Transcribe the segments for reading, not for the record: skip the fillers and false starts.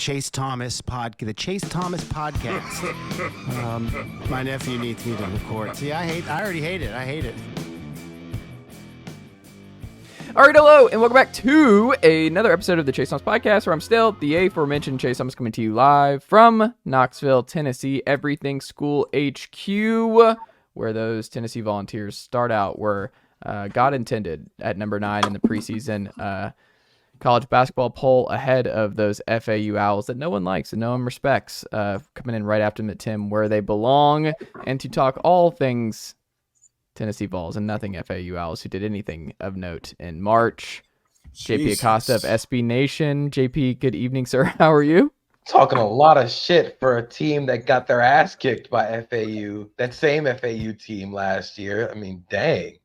Chase Thomas podcast. My nephew needs me to record. See, I already hate it. I hate it. All right, hello, and welcome back to another episode of the Chase Thomas podcast, where I'm still the aforementioned Chase Thomas, coming to you live from Knoxville, Tennessee, Everything School HQ, where those Tennessee Volunteers start out where God intended at number 9 in the preseason college basketball poll, ahead of those FAU Owls that no one likes and no one respects, coming in right after Tim, where they belong, and to talk all things Tennessee Vols and nothing FAU Owls, who did anything of note in March. JP Acosta of SB Nation. JP, good evening, sir. How are you? Talking a lot of shit for a team that got their ass kicked by FAU, that same FAU team last year. I mean, dang.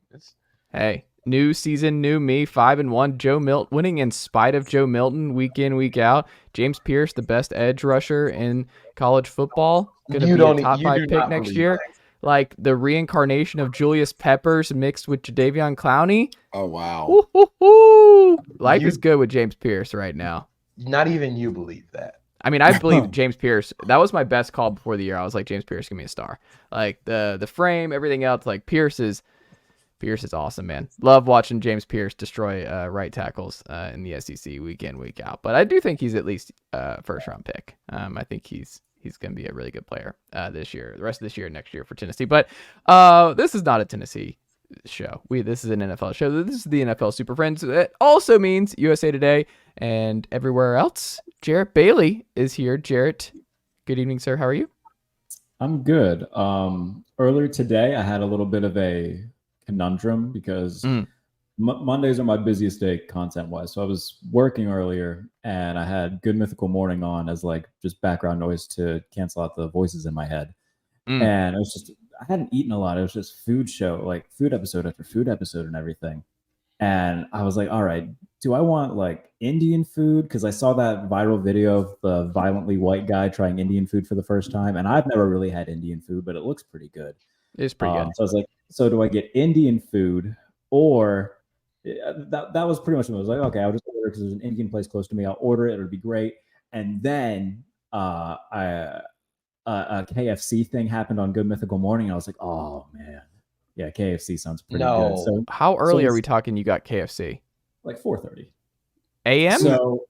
Hey, new season, new me, 5-1. Joe Milton winning in spite of Joe Milton, week in, week out. James Pierce, the best edge rusher in college football, going to be a top 5 pick next year. That. Like the reincarnation of Julius Peppers mixed with Jadeveon Clowney. Oh, wow. Woo-hoo-hoo. Life is good with James Pierce right now. Not even you believe that. I mean, I believe James Pierce. That was my best call before the year. I was like, James Pierce, give me a star. Like the frame, everything else. Like Pierce is awesome, man. Love watching James Pierce destroy right tackles in the SEC week in, week out. But I do think he's at least a first-round pick. I think he's going to be a really good player this year, the rest of this year, next year for Tennessee. But this is not a Tennessee show. This is an NFL show. This is the NFL Super Friends. It also means USA Today and everywhere else. Jarrett Bailey is here. Jarrett, good evening, sir. How are you? I'm good. Earlier today, I had a little bit of a conundrum because Mondays are my busiest day content-wise. So I was working earlier, and I had Good Mythical Morning on as like just background noise to cancel out the voices in my head. And it was just, I hadn't eaten a lot. It was just food episode after food episode and everything. And I was like, all right, do I want like Indian food? Because I saw that viral video of the violently white guy trying Indian food for the first time. And I've never really had Indian food, but it looks pretty good. It's pretty good. So I was like, so do I get Indian food, or that was pretty much what I was like, okay, I'll just order because there's an Indian place close to me. I'll order it. It'll be great. And then a KFC thing happened on Good Mythical Morning. I was like, oh, man. Yeah, KFC sounds pretty good. So how early are we talking you got KFC? Like 4:30 a.m.? So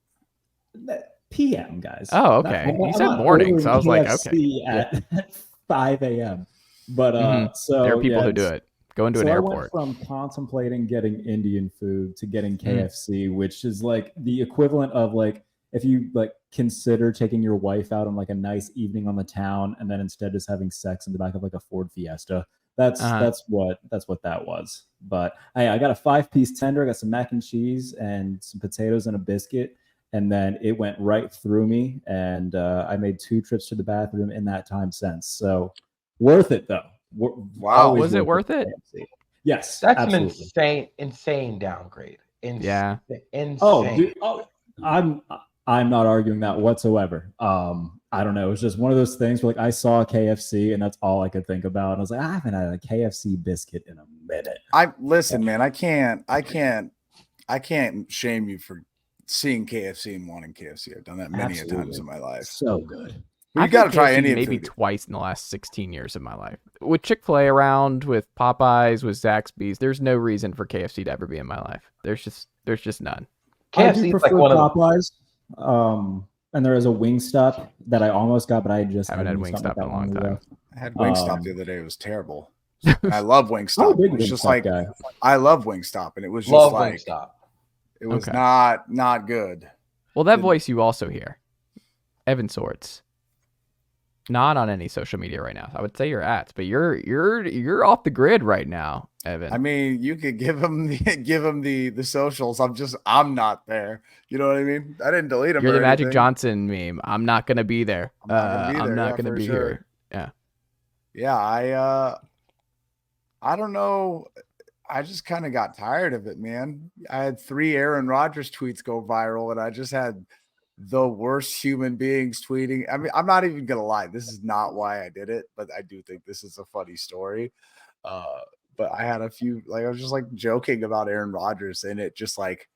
p.m., guys. Oh, okay. You said morning, so I was like, okay. At 5 a.m. But so there are people who do it. Go into an airport. I went from contemplating getting Indian food to getting KFC, which is like the equivalent of like if you like consider taking your wife out on like a nice evening on the town and then instead just having sex in the back of like a Ford Fiesta. That's what that was. But I got a 5-piece tender. I got some mac and cheese and some potatoes and a biscuit. And then it went right through me. And I made 2 trips to the bathroom in that time since. So worth it though. Wow. Was it worth it? Yes. That's absolutely. an insane downgrade. Yeah. Insane. Oh, dude, I'm not arguing that whatsoever. I don't know. It's just one of those things where like I saw KFC and that's all I could think about. And I was like, I haven't had a KFC biscuit in a minute. Man, I can't shame you for seeing KFC and wanting KFC. I've done that many times in my life. So good. You got to try Indian maybe food. Twice in the last 16 years of my life. With Chick-fil-A around, with Popeyes, with Zaxby's, there's no reason for KFC to ever be in my life. There's just none. I do prefer Popeyes. And there is a Wingstop that I almost got, but I just haven't had Wingstop in a long time. I had Wingstop the other day. It was terrible. I love Wingstop. It was just like guy. I love Wingstop, and it was just like Wingstop. It was not good. Well, that voice you also hear, Evan Sowards. Not on any social media right now. I would say you're but you're off the grid right now, Evan. I mean, you could give him the socials. I'm not there. You know what I mean? I didn't delete him. You're the Magic Johnson meme. I'm not gonna be there. I'm not gonna be here. Yeah. Yeah. I don't know. I just kind of got tired of it, man. I had 3 Aaron Rodgers tweets go viral, and I just had the worst human beings tweeting. I mean, I'm not even gonna lie, this is not why I did it, but I do think this is a funny story. But I had a few, like, I was just like joking about Aaron Rodgers, and it just like,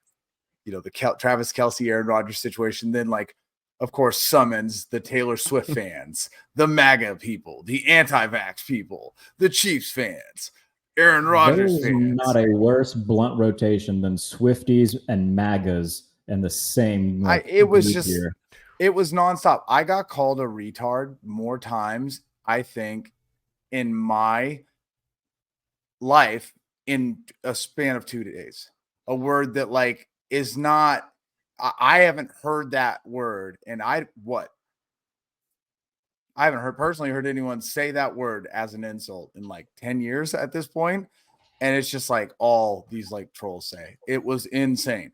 you know, the Travis Kelce, Aaron Rodgers situation. Then like of course, summons the Taylor Swift fans, the MAGA people, the anti-vax people, the Chiefs fans, Aaron Rodgers There's fans. not a worse blunt rotation than Swifties and MAGAs in the same. It was group just, here. it was nonstop. I got called a retard more times, I think, in my life in a span of 2 days. A word that like is not, I haven't heard that word. And I haven't personally heard anyone say that word as an insult in like 10 years at this point. And it's just like all these like trolls say. It was insane.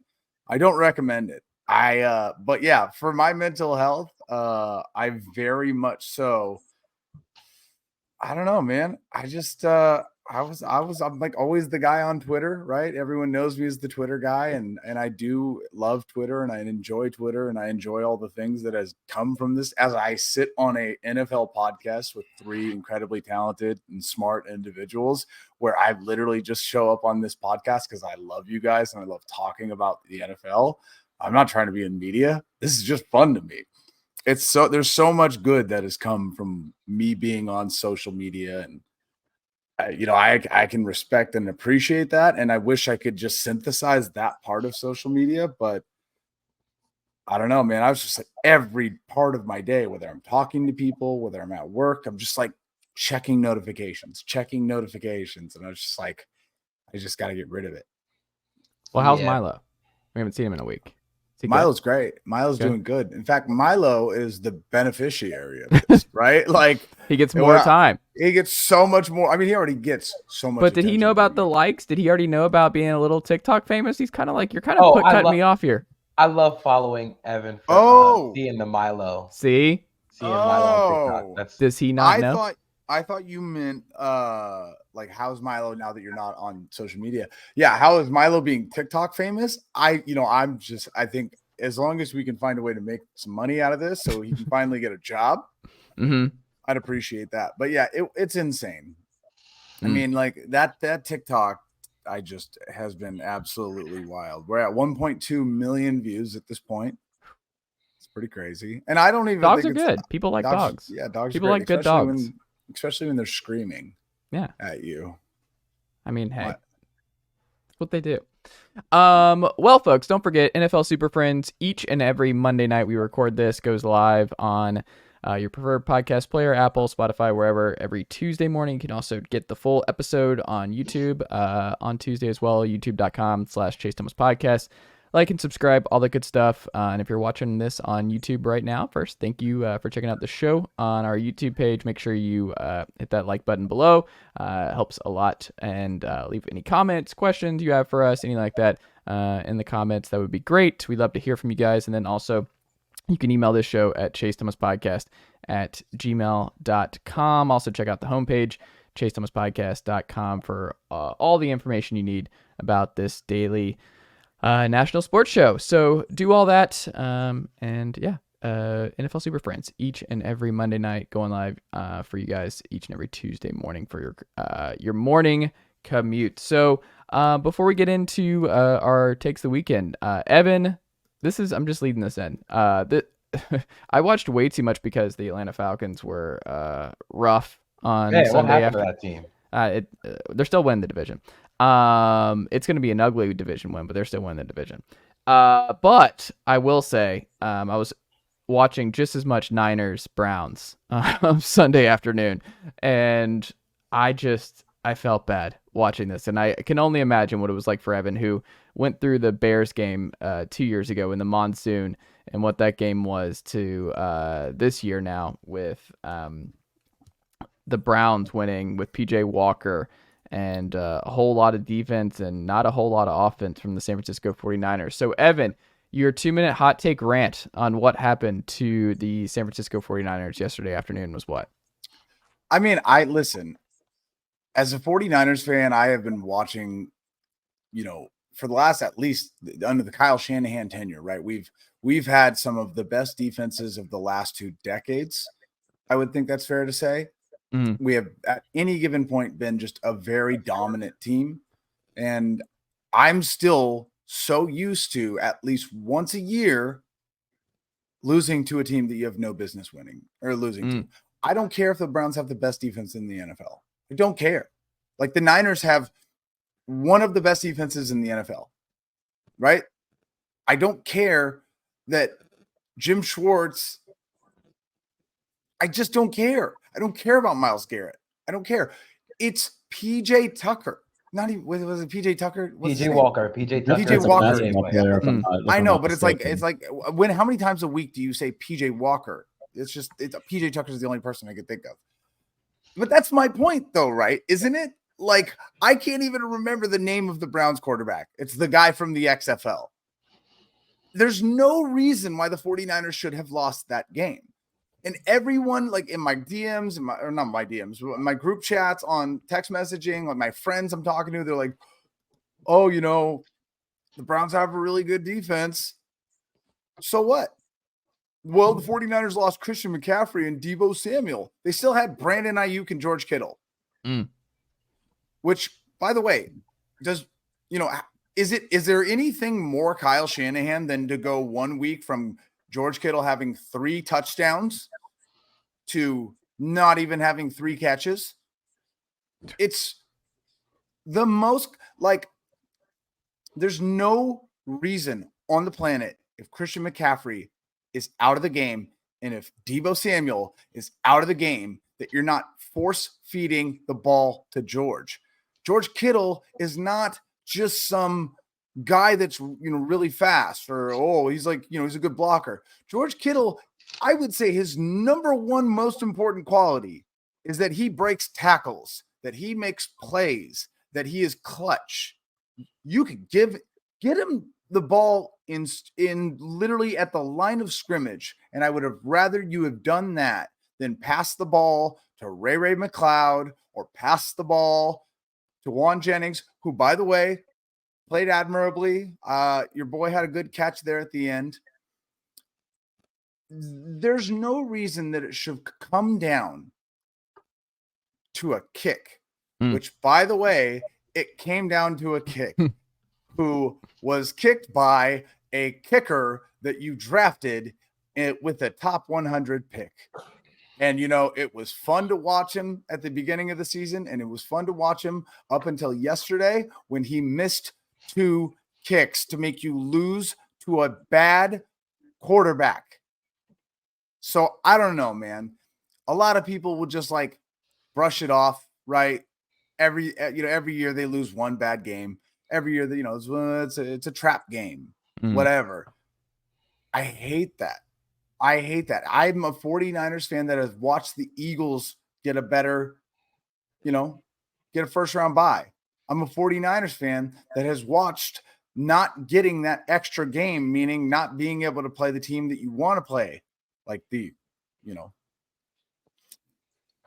I don't recommend it. But yeah, for my mental health, I very much so. I don't know, man. I'm like always the guy on Twitter, right? Everyone knows me as the Twitter guy, and I do love Twitter, and I enjoy Twitter, and I enjoy all the things that has come from this as I sit on a NFL podcast with 3 incredibly talented and smart individuals where I literally just show up on this podcast because I love you guys and I love talking about the NFL. I'm not trying to be in media. This is just fun to me. There's so much good that has come from me being on social media, and I can respect and appreciate that. And I wish I could just synthesize that part of social media, but I don't know, man. I was just like every part of my day, whether I'm talking to people, whether I'm at work, I'm just like checking notifications. And I was just like, I just got to get rid of it. Well, how's Yeah. Milo? We haven't seen him in a week. Is he good? Milo's great. Milo's Good. doing good. In fact, Milo is the beneficiary of this, right? Like He gets more time. he gets so much more. I mean, he already gets so much. But did he attention know from about the me. likes? Did he already know about being a little TikTok famous? He's kind of like, you're kind of cutting me off here. I love following Evan for seeing the Milo. See? Seeing Milo on TikTok. That's Does he not know? I thought you meant like how's Milo now that you're not on social media? Yeah, how is Milo being TikTok famous? I think as long as we can find a way to make some money out of this so he can finally get a job, I'd appreciate that. But yeah, it's insane. I mean, like that TikTok has been absolutely wild. We're at 1.2 million views at this point. It's pretty crazy. And I don't even Dogs think are good. People like dogs. Yeah, dogs People are great, like good dogs. especially when they're screaming at you. I mean, hey, that's what they do. Well, folks, don't forget NFL Super Friends. Each and every Monday night we record this, goes live on your preferred podcast player, Apple, Spotify, wherever. Every Tuesday morning, you can also get the full episode on YouTube on Tuesday as well, youtube.com/Chase Thomas Podcast. Like and subscribe, all the good stuff. And if you're watching this on YouTube right now, first, thank you for checking out the show on our YouTube page. Make sure you hit that like button below. It helps a lot. And leave any comments, questions you have for us, anything like that in the comments. That would be great. We'd love to hear from you guys. And then also, you can email this show at chasethomaspodcast@gmail.com. Also, check out the homepage, chasethomaspodcast.com, for all the information you need about this daily national sports show. So do all that. And yeah, NFL Super Friends each and every Monday night going live for you guys each and every Tuesday morning for your morning commute. So before we get into our takes of the weekend, Evan, I'm just leading this in. I watched way too much because the Atlanta Falcons were rough on Sunday. What happened to that team? They're still winning the division. It's going to be an ugly division win, but they're still winning the division. But I will say, I was watching just as much Niners Browns Sunday afternoon, and I felt bad watching this, and I can only imagine what it was like for Evan, who went through the Bears game 2 years ago in the monsoon, and what that game was to this year now with the Browns winning with PJ Walker and a whole lot of defense and not a whole lot of offense from the San Francisco 49ers. So, Evan, your 2-minute hot take rant on what happened to the San Francisco 49ers yesterday afternoon was what? I mean, listen, as a 49ers fan, I have been watching, for the last, at least under the Kyle Shanahan tenure, right? We've had some of the best defenses of the last 2 decades. I would think that's fair to say. We have at any given point been just a very dominant team. And I'm still so used to at least once a year losing to a team that you have no business winning or losing to. I don't care if the Browns have the best defense in the NFL. I don't care. Like the Niners have one of the best defenses in the NFL, right? I don't care that Jim Schwartz, I just don't care. I don't care about Myles Garrett. I don't care. It's PJ Tucker. Not even, was it PJ Tucker? PJ Walker. PJ Tucker. PJ Walker. I know, but it's like how many times a week do you say PJ Walker? It's PJ Tucker is the only person I could think of. But that's my point though, right? Isn't it? Like, I can't even remember the name of the Browns quarterback. It's the guy from the XFL. There's no reason why the 49ers should have lost that game. And everyone, like in my DMs, or not my DMs, my group chats on text messaging, like my friends I'm talking to, they're like, oh, the Browns have a really good defense. So what? Well, the 49ers lost Christian McCaffrey and Deebo Samuel. They still had Brandon Ayuk and George Kittle. Which, by the way, is there anything more Kyle Shanahan than to go 1 week from George Kittle having 3 touchdowns to not even having 3 catches? It's the most, like, there's no reason on the planet if Christian McCaffrey is out of the game and if Deebo Samuel is out of the game that you're not force feeding the ball to George. George Kittle is not just some guy that's, really fast or, he's like, he's a good blocker. George Kittle, I would say his number one most important quality is that he breaks tackles, that he makes plays, that he is clutch. You could get him the ball in literally at the line of scrimmage, and I would have rather you have done that than pass the ball to Ray McLeod or pass the ball to Juan Jennings, who, by the way, played admirably. Your boy had a good catch there at the end. There's no reason that it should come down to a kick, which, by the way, it came down to a kick who was kicked by a kicker that you drafted with a top 100 pick. And, it was fun to watch him at the beginning of the season, and it was fun to watch him up until yesterday when he missed 2 kicks to make you lose to a bad quarterback. So I don't know, man. A lot of people will just like brush it off, right? Every year they lose one bad game. Every year that, it's a trap game, whatever. I hate that. I'm a 49ers fan that has watched the Eagles get a better, get a first round bye. I'm a 49ers fan that has watched not getting that extra game, meaning not being able to play the team that you want to play, like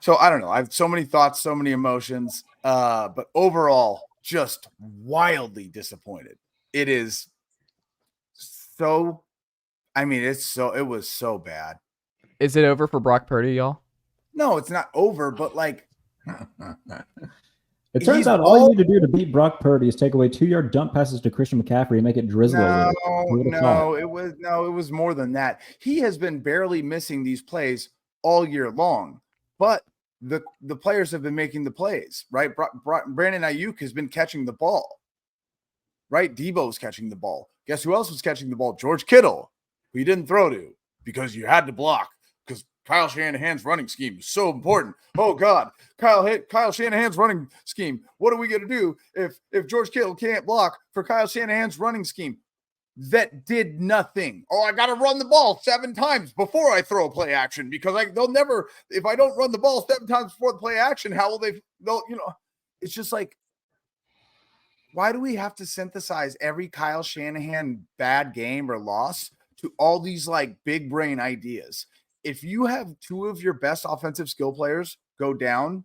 So I don't know. I have so many thoughts, so many emotions, but overall, just wildly disappointed. It is so. It was so bad. Is it over for Brock Purdy, y'all? No, it's not over, but like. It turns out all you need to do to beat Brock Purdy is take away 2-yard dump passes to Christian McCaffrey and make it drizzle. It was more than that. He has been barely missing these plays all year long, but the players have been making the plays, right? Brandon Ayuk has been catching the ball, right? Debo's catching the ball. Guess who else was catching the ball? George Kittle, who you didn't throw to because you had to block because Kyle Shanahan's running scheme is so important. Oh God, Kyle Shanahan's running scheme. What are we going to do if George Kittle can't block for Kyle Shanahan's running scheme? That did nothing. Oh, I got to run the ball 7 times before I throw a play action because they'll never, if I don't run the ball 7 times before the play action, how will they'll, it's just like, why do we have to synthesize every Kyle Shanahan bad game or loss to all these like big brain ideas? If you have 2 of your best offensive skill players go down,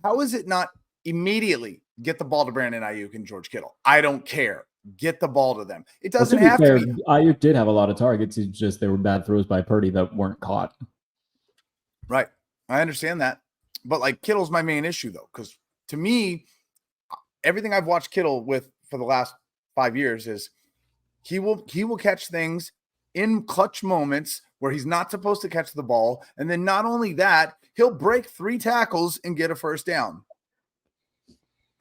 how is it not immediately get the ball to Brandon Ayuk and George Kittle? I don't care. Get the ball to them. It doesn't have to be. Ayuk did have a lot of targets. It's just they were bad throws by Purdy that weren't caught. Right. I understand that. But like Kittle's my main issue though, because to me, everything I've watched Kittle with for the last 5 years is he will catch things in clutch moments where he's not supposed to catch the ball. And then not only that, he'll break 3 tackles and get a first down.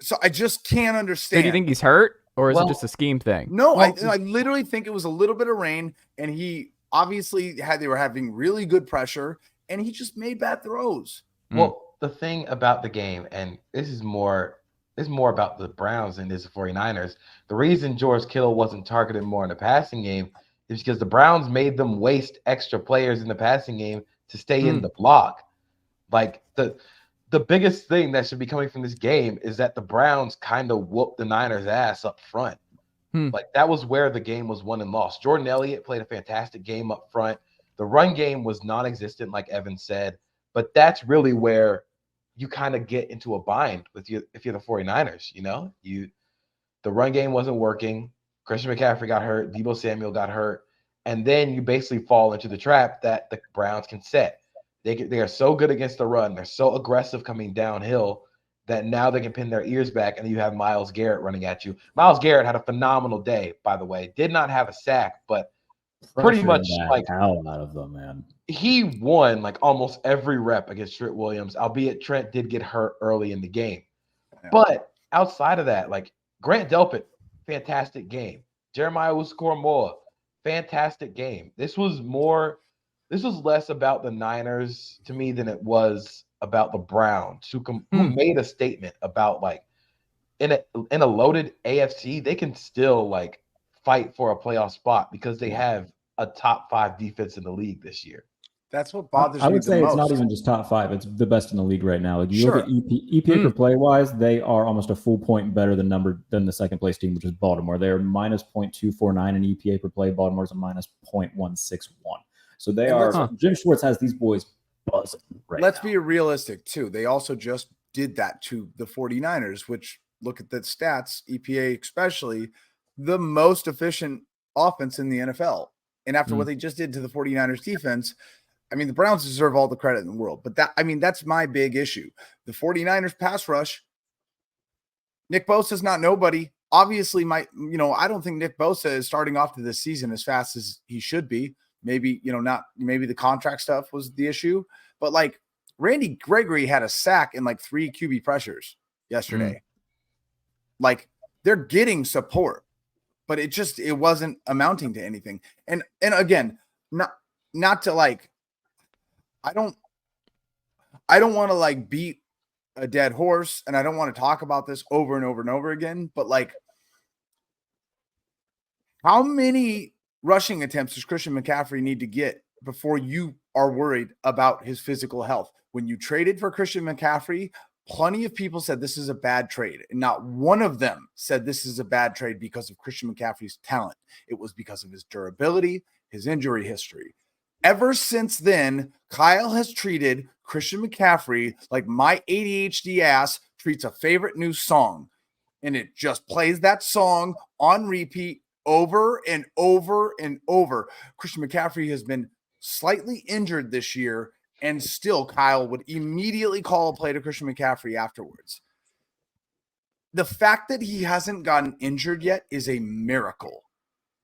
So I just can't understand. So do you think he's hurt, or is Well, it just a scheme thing? No, Well, I literally think it was a little bit of rain, and he obviously they were having really good pressure, and he just made bad throws. Well, the thing about the game, and this is more about the Browns than it is the 49ers. The reason George Kittle wasn't targeted more in the passing game is because the Browns made them waste extra players in the passing game to stay in the block. Like the biggest thing that should be coming from this game is that the Browns kind of whooped the Niners' ass up front. Like that was where the game was won and lost. Jordan Elliott played a fantastic game up front. The run game was non-existent, like Evan said, but that's really where you kind of get into a bind with you if you're the 49ers. The run game wasn't working. Christian McCaffrey got hurt. Deebo Samuel got hurt. And then you basically fall into the trap that the Browns can set. They are so good against the run. They're so aggressive coming downhill that now they can pin their ears back, and then you have Myles Garrett running at you. Myles Garrett had a phenomenal day, by the way. Did not have a sack, but pretty much like hell out of them, man. He won like almost every rep against Trent Williams, albeit Trent did get hurt early in the game. Yeah. But outside of that, like Grant Delpit, fantastic game. Jeremiah Owusu-Koramoah, fantastic game. This was less about the Niners to me than it was about the Browns, who made a statement about like in a loaded AFC, they can still like fight for a playoff spot because they have a top 5 defense in the league this year. That's what bothers me. I would say the it's most. not even just top 5; it's the best in the league right now. Like you Sure. look at EPA per play wise, they are almost a full point better than the second place team, which is Baltimore. They are minus 0.249 in EPA per play. Baltimore's a minus 0.161. So they are. Jim Schwartz has these boys buzzing right now. Let's be realistic too. They also just did that to the 49ers, which look at the stats, EPA especially, the most efficient offense in the NFL. And after what they just did to the 49ers defense, I mean, the Browns deserve all the credit in the world. But that's my big issue. The 49ers pass rush, Nick Bosa's not nobody. Obviously, I don't think Nick Bosa is starting off to this season as fast as he should be. Maybe the contract stuff was the issue. But like Randy Gregory had a sack and like 3 QB pressures yesterday. Like they're getting support, but it wasn't amounting to anything. And again, not to like, I don't want to like beat a dead horse, and I don't want to talk about this over and over and over again, but like how many rushing attempts does Christian McCaffrey need to get before you are worried about his physical health? When you traded for Christian McCaffrey, plenty of people said this is a bad trade, and not one of them said this is a bad trade because of Christian McCaffrey's talent. It was because of his durability, his injury history. Ever since then, Kyle has treated Christian McCaffrey like my ADHD ass treats a favorite new song, and it just plays that song on repeat over and over and over. Christian McCaffrey has been slightly injured this year, and still Kyle would immediately call a play to Christian McCaffrey afterwards. The fact that he hasn't gotten injured yet is a miracle.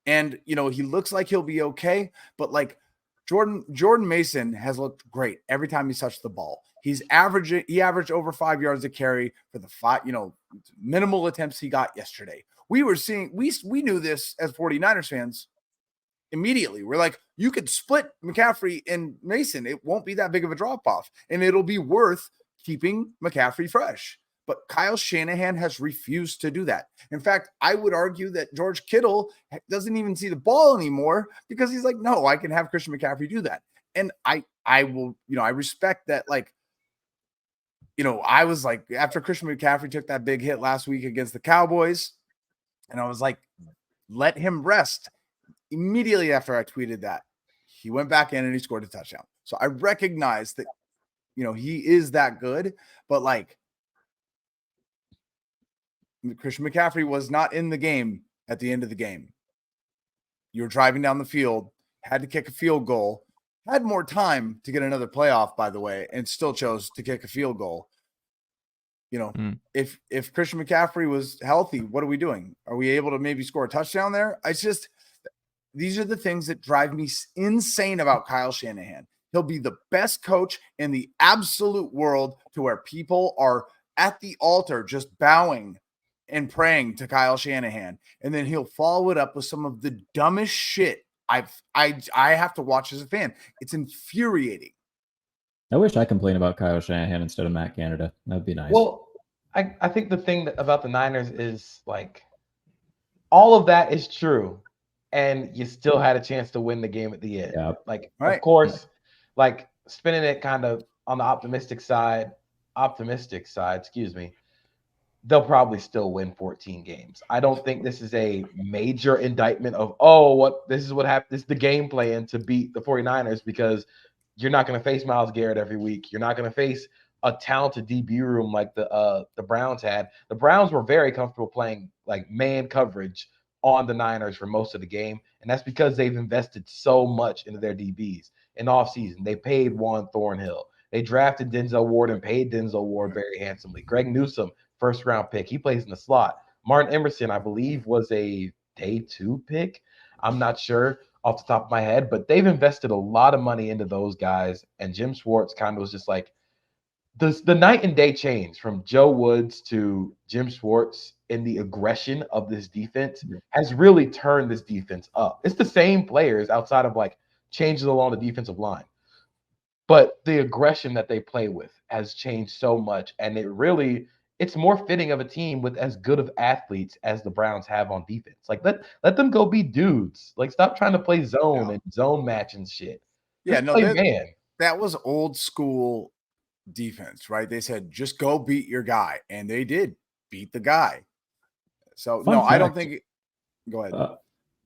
And, he looks like he'll be okay, but like Jordan Mason has looked great every time he's touched the ball. He averaged over 5 yards a carry for the minimal attempts he got yesterday. We knew this as 49ers fans immediately. We're like, you could split McCaffrey and Mason. It won't be that big of a drop-off, and it'll be worth keeping McCaffrey fresh. But Kyle Shanahan has refused to do that. In fact, I would argue that George Kittle doesn't even see the ball anymore because he's like, no, I can have Christian McCaffrey do that. And I will, I respect that. Like, I was like, after Christian McCaffrey took that big hit last week against the Cowboys, and I was like, let him rest. Immediately after I tweeted that, he went back in and he scored a touchdown. So I recognize that, he is that good, but like, Christian McCaffrey was not in the game at the end of the game. You were driving down the field, had to kick a field goal, had more time to get another playoff, by the way, and still chose to kick a field goal. If Christian McCaffrey was healthy, what are we doing? Are we able to maybe score a touchdown there? these are the things that drive me insane about Kyle Shanahan. He'll be the best coach in the absolute world to where people are at the altar just bowing and praying to Kyle Shanahan. And then he'll follow it up with some of the dumbest shit I have to watch as a fan. It's infuriating. I wish I complained about Kyle Shanahan instead of Matt Canada. That'd be nice. Well, I think the thing about the Niners is like all of that is true, and you still had a chance to win the game at the end. Yeah. Like, Right. Of course, like spinning it kind of on the optimistic side, excuse me, they'll probably still win 14 games. I don't think this is a major indictment of, this is what happened. This is the game plan to beat the 49ers, because you're not going to face Myles Garrett every week. You're not going to face a talented DB room like the Browns had. The Browns were very comfortable playing like man coverage on the Niners for most of the game, and that's because they've invested so much into their DBs in offseason. They paid Juan Thornhill. They drafted Denzel Ward and paid Denzel Ward very handsomely. Greg Newsome, first-round pick. He plays in the slot. Martin Emerson, I believe, was a day 2 pick. I'm not sure off the top of my head, but they've invested a lot of money into those guys, and Jim Schwartz kind of was just like, the night and day change from Joe Woods to Jim Schwartz in the aggression of this defense has really turned this defense up. It's the same players outside of like changes along the defensive line, but the aggression that they play with has changed so much, and it's more fitting of a team with as good of athletes as the Browns have on defense. Like let them go be dudes. Like stop trying to play zone and zone match and shit. Yeah, Just play man. That was old school defense, right? They said just go beat your guy, and they did beat the guy. So Fun fact, I don't think. Go ahead.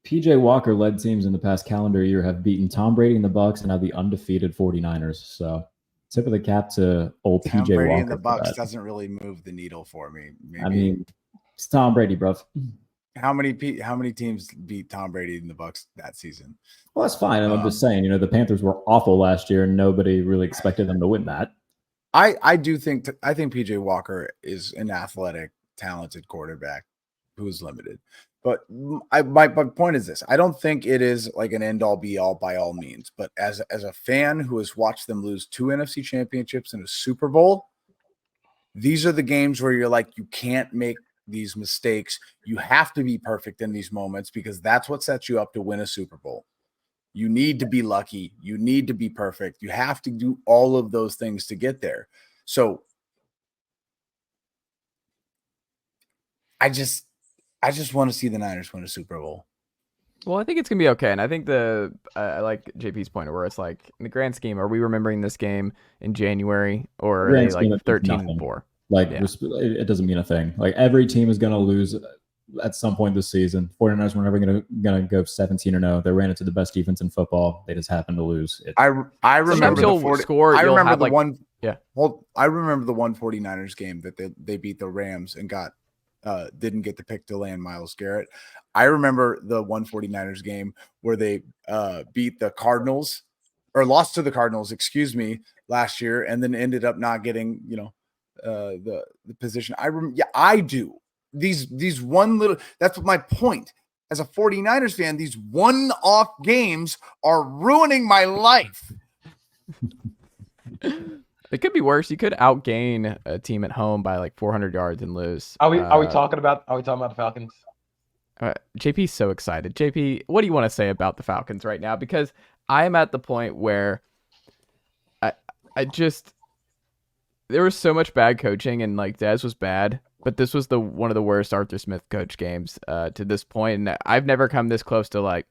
PJ Walker led teams in the past calendar year have beaten Tom Brady and the Bucks and now the undefeated 49ers. So tip of the cap to old Tom PJ Brady Walker. and the Bucks doesn't really move the needle for me. Maybe. I mean, it's Tom Brady, bro. How many teams beat Tom Brady and the Bucks that season? Well, that's fine. I'm just saying, the Panthers were awful last year and nobody really expected them to win that. I think PJ Walker is an athletic, talented quarterback who's limited. But my point is this: I don't think it is like an end all be all by all means. But as a fan who has watched them lose 2 NFC championships and a Super Bowl, these are the games where you're like, you can't make these mistakes. You have to be perfect in these moments because that's what sets you up to win a Super Bowl. You need to be lucky. You need to be perfect. You have to do all of those things to get there. So I just want to see the Niners win a Super Bowl. Well, I think it's going to be okay. And I think I like JP's point where it's like, in the grand scheme, are we remembering this game in January or are they like 13-4? It doesn't mean a thing. Like every team is going to lose at some point this season. 49ers were never going to go 17-0. They ran into the best defense in football. They just happened to lose. I remember the 49ers game that they beat the Rams and didn't get to pick to land Myles Garrett. I remember the 49ers game where they beat the Cardinals or lost to the Cardinals, last year, and then ended up not getting, the position. I do. These one little, that's my point. As a 49ers fan, these one-off games are ruining my life. It could be worse. You could outgain a team at home by like 400 yards and lose. Are we talking about the Falcons? JP's so excited. JP, what do you want to say about the Falcons right now? Because I am at the point where there was so much bad coaching and like Dez was bad, but this was one of the worst Arthur Smith coach games to this point. And I've never come this close to like,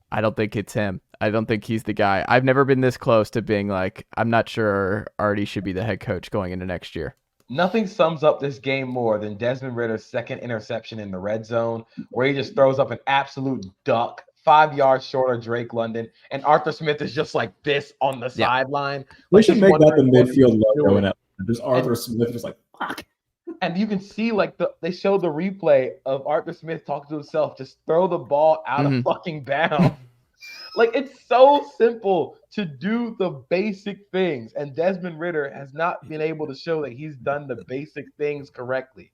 I don't think it's him. I don't think he's the guy. I've never been this close to being like, I'm not sure Artie should be the head coach going into next year. Nothing sums up this game more than Desmond Ritter's second interception in the red zone, where he just throws up an absolute duck 5 yards short of Drake London, and Arthur Smith is just like this on the sideline. We should make that the midfield logo in it. There's Arthur Smith just like, fuck. And you can see they showed the replay of Arthur Smith talking to himself, just throw the ball out of fucking bounds. Like, it's so simple to do the basic things, and Desmond Ridder has not been able to show that he's done the basic things correctly.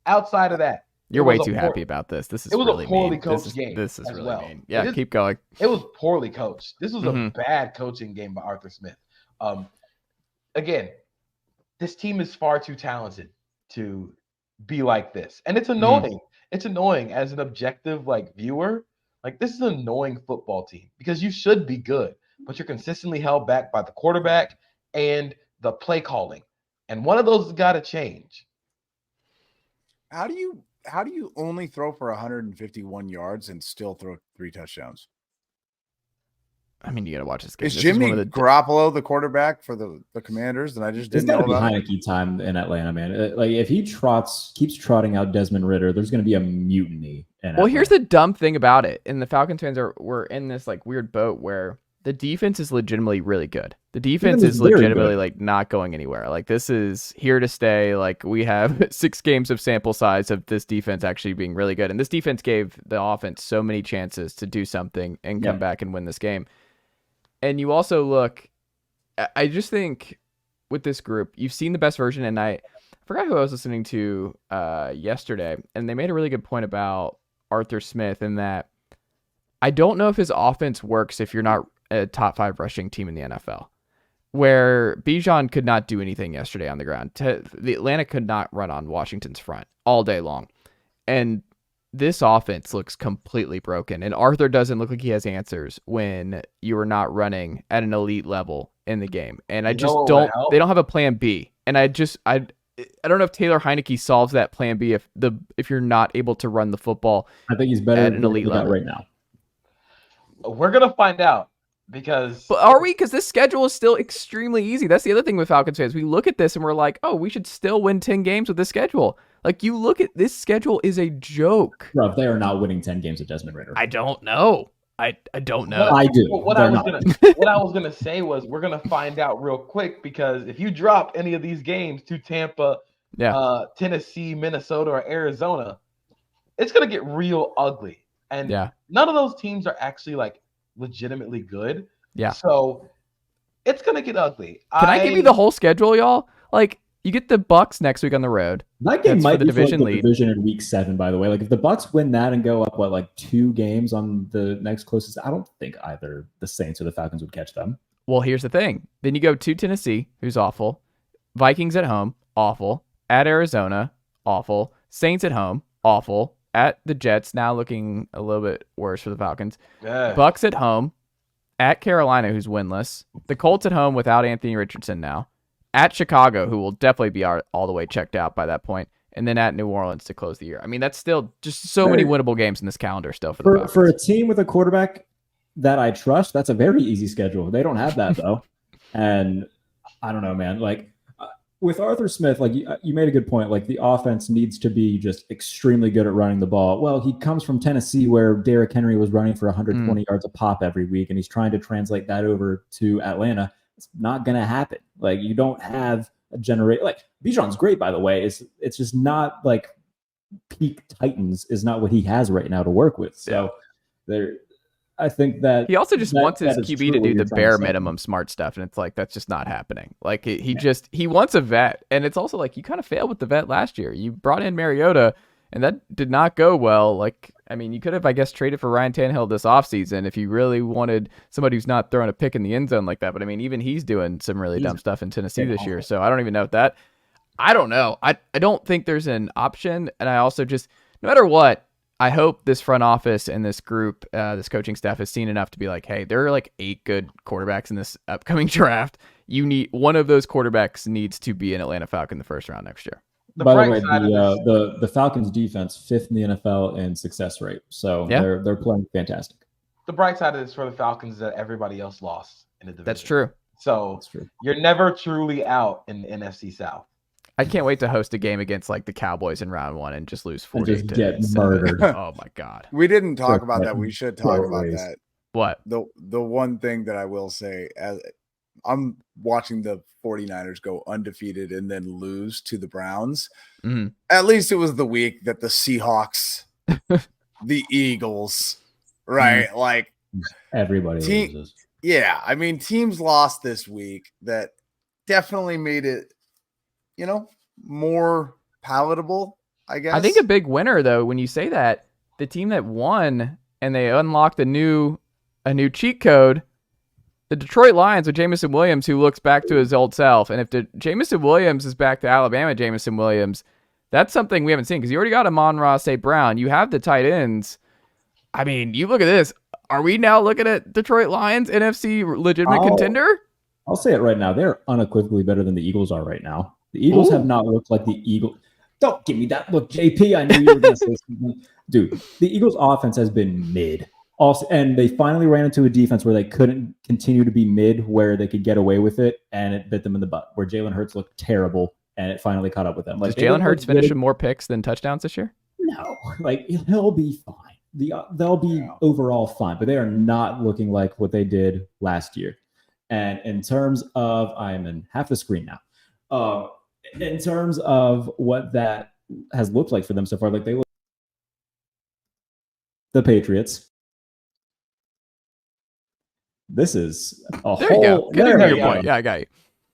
Outside of that, You're way too happy about this. This is it was really a poorly mean. coached This game. This is as really well. mean. Yeah, keep going. It was poorly coached. This was a Mhm. bad coaching game by Arthur Smith. Again, this team is far too talented to be like this, and it's annoying. It's annoying as an objective viewer. This is an annoying football team because you should be good, but you're consistently held back by the quarterback and the play calling, and one of those has got to change. How do you only throw for 151 yards and still throw 3 touchdowns? I mean, you got to watch this game. Is Jimmy Garoppolo the quarterback for the Commanders? And I just didn't know about it. Heineke time in Atlanta, man. If he keeps trotting out Desmond Ridder, there's going to be a mutiny. Well, here's the dumb thing about it. And the Falcons fans were in this weird boat where the defense is legitimately really good. The defense is legitimately not going anywhere. This is here to stay. We have 6 games of sample size of this defense actually being really good. And this defense gave the offense so many chances to do something and come back and win this game. And you also look, I just think with this group, you've seen the best version. And I forgot who I was listening to yesterday, and they made a really good point about Arthur Smith in that I don't know if his offense works if you're not a top 5 rushing team in the NFL, where Bijan could not do anything yesterday on the ground. The Atlanta could not run on Washington's front all day long. And this offense looks completely broken, and Arthur doesn't look like he has answers when you are not running at an elite level in the game. And I just don't. They don't have a plan B. And I don't know if Taylor Heineke solves that plan B if you're not able to run the football. I think he's better at an elite level right now. We're gonna find out because. But are we? Because this schedule is still extremely easy. That's the other thing with Falcons fans. We look at this and we're like, oh, we should still win 10 games with this schedule. You look at this schedule is a joke. Bro, they are not winning 10 games with Desmond Ridder. I don't know. I don't know. I do. What I was gonna say was we're gonna find out real quick because if you drop any of these games to Tampa, Tennessee, Minnesota, or Arizona, it's gonna get real ugly. And none of those teams are actually legitimately good. Yeah. So it's gonna get ugly. Can I give you the whole schedule, y'all? You get the Bucks next week on the road. That game might be the division in week 7, by the way. If the Bucks win that and go up 2 games on the next closest, I don't think either the Saints or the Falcons would catch them. Well, here's the thing. Then you go to Tennessee, who's awful. Vikings at home, awful. At Arizona, awful. Saints at home, awful. At the Jets, now looking a little bit worse for the Falcons. Bucks at home. At Carolina, who's winless. The Colts at home without Anthony Richardson now. At Chicago, who will definitely be all the way checked out by that point, and then at New Orleans to close the year. I mean, that's still just so many winnable games in this calendar still for the Falcons. For a team with a quarterback that I trust, that's a very easy schedule. They don't have that, though. And I don't know, man. With Arthur Smith, you made a good point. The offense needs to be just extremely good at running the ball. Well, he comes from Tennessee where Derrick Henry was running for 120 yards a pop every week, and he's trying to translate that over to Atlanta. It's not going to happen. You don't have a Bijan's great, by the way. It's just not peak Titans is not what he has right now to work with. So I think that he also just wants his QB to do the bare minimum smart stuff. And it's that's just not happening. He wants a vet. And it's also you kind of failed with the vet last year. You brought in Mariota and that did not go well. You could have, I guess, traded for Ryan Tannehill this offseason if you really wanted somebody who's not throwing a pick in the end zone like that. But even he's doing some really dumb stuff in Tennessee this year. So I don't even know if that. I don't know. I don't think there's an option. And I also just, no matter what, I hope this front office and this group, this coaching staff has seen enough to be hey, there are 8 good quarterbacks in this upcoming draft. One of those quarterbacks needs to be an Atlanta Falcon the first round next year. By the way, the Falcons defense 5th in the NFL in success rate. So they're playing fantastic. The bright side of this for the Falcons is that everybody else lost in the division. That's true. So you're never truly out in the NFC South. I can't wait to host a game against the Cowboys in round 1 and just lose 40 and just get murdered. Oh my God. We didn't talk about that. We should talk about that. What? The one thing that I will say, as I'm watching the 49ers go undefeated and then lose to the Browns. Mm-hmm. At least it was the week that the Seahawks, the Eagles, right? Everybody loses. Yeah. Teams lost this week that definitely made it, more palatable I guess. I think a big winner, though, when you say that, the team that won and they unlocked a new cheat code, the Detroit Lions with Jameson Williams, who looks back to his old self. And if Jameson Williams is back to Alabama Jameson Williams, that's something we haven't seen because you already got Amon-Ra St. Brown. You have the tight ends. I mean, you look at this. Are we now looking at Detroit Lions, NFC legitimate contender? I'll say it right now. They're unequivocally better than the Eagles are right now. The Eagles have not looked like the Eagles. Don't give me that look, JP. I knew you were going to say something. Dude, the Eagles' offense has been mid. Also, and they finally ran into a defense where they couldn't continue to be mid, where they could get away with it, and it bit them in the butt. Where Jalen Hurts looked terrible, and it finally caught up with them. Does Jalen Hurts finish with more picks than touchdowns this year? No, he'll be fine. They'll be overall fine, but they are not looking like what they did last year. And in terms of, I am in half the screen now. In terms of what that has looked like for them so far, like they look the Patriots. This is a there whole. You go. Getting to your point. Yeah, I got you.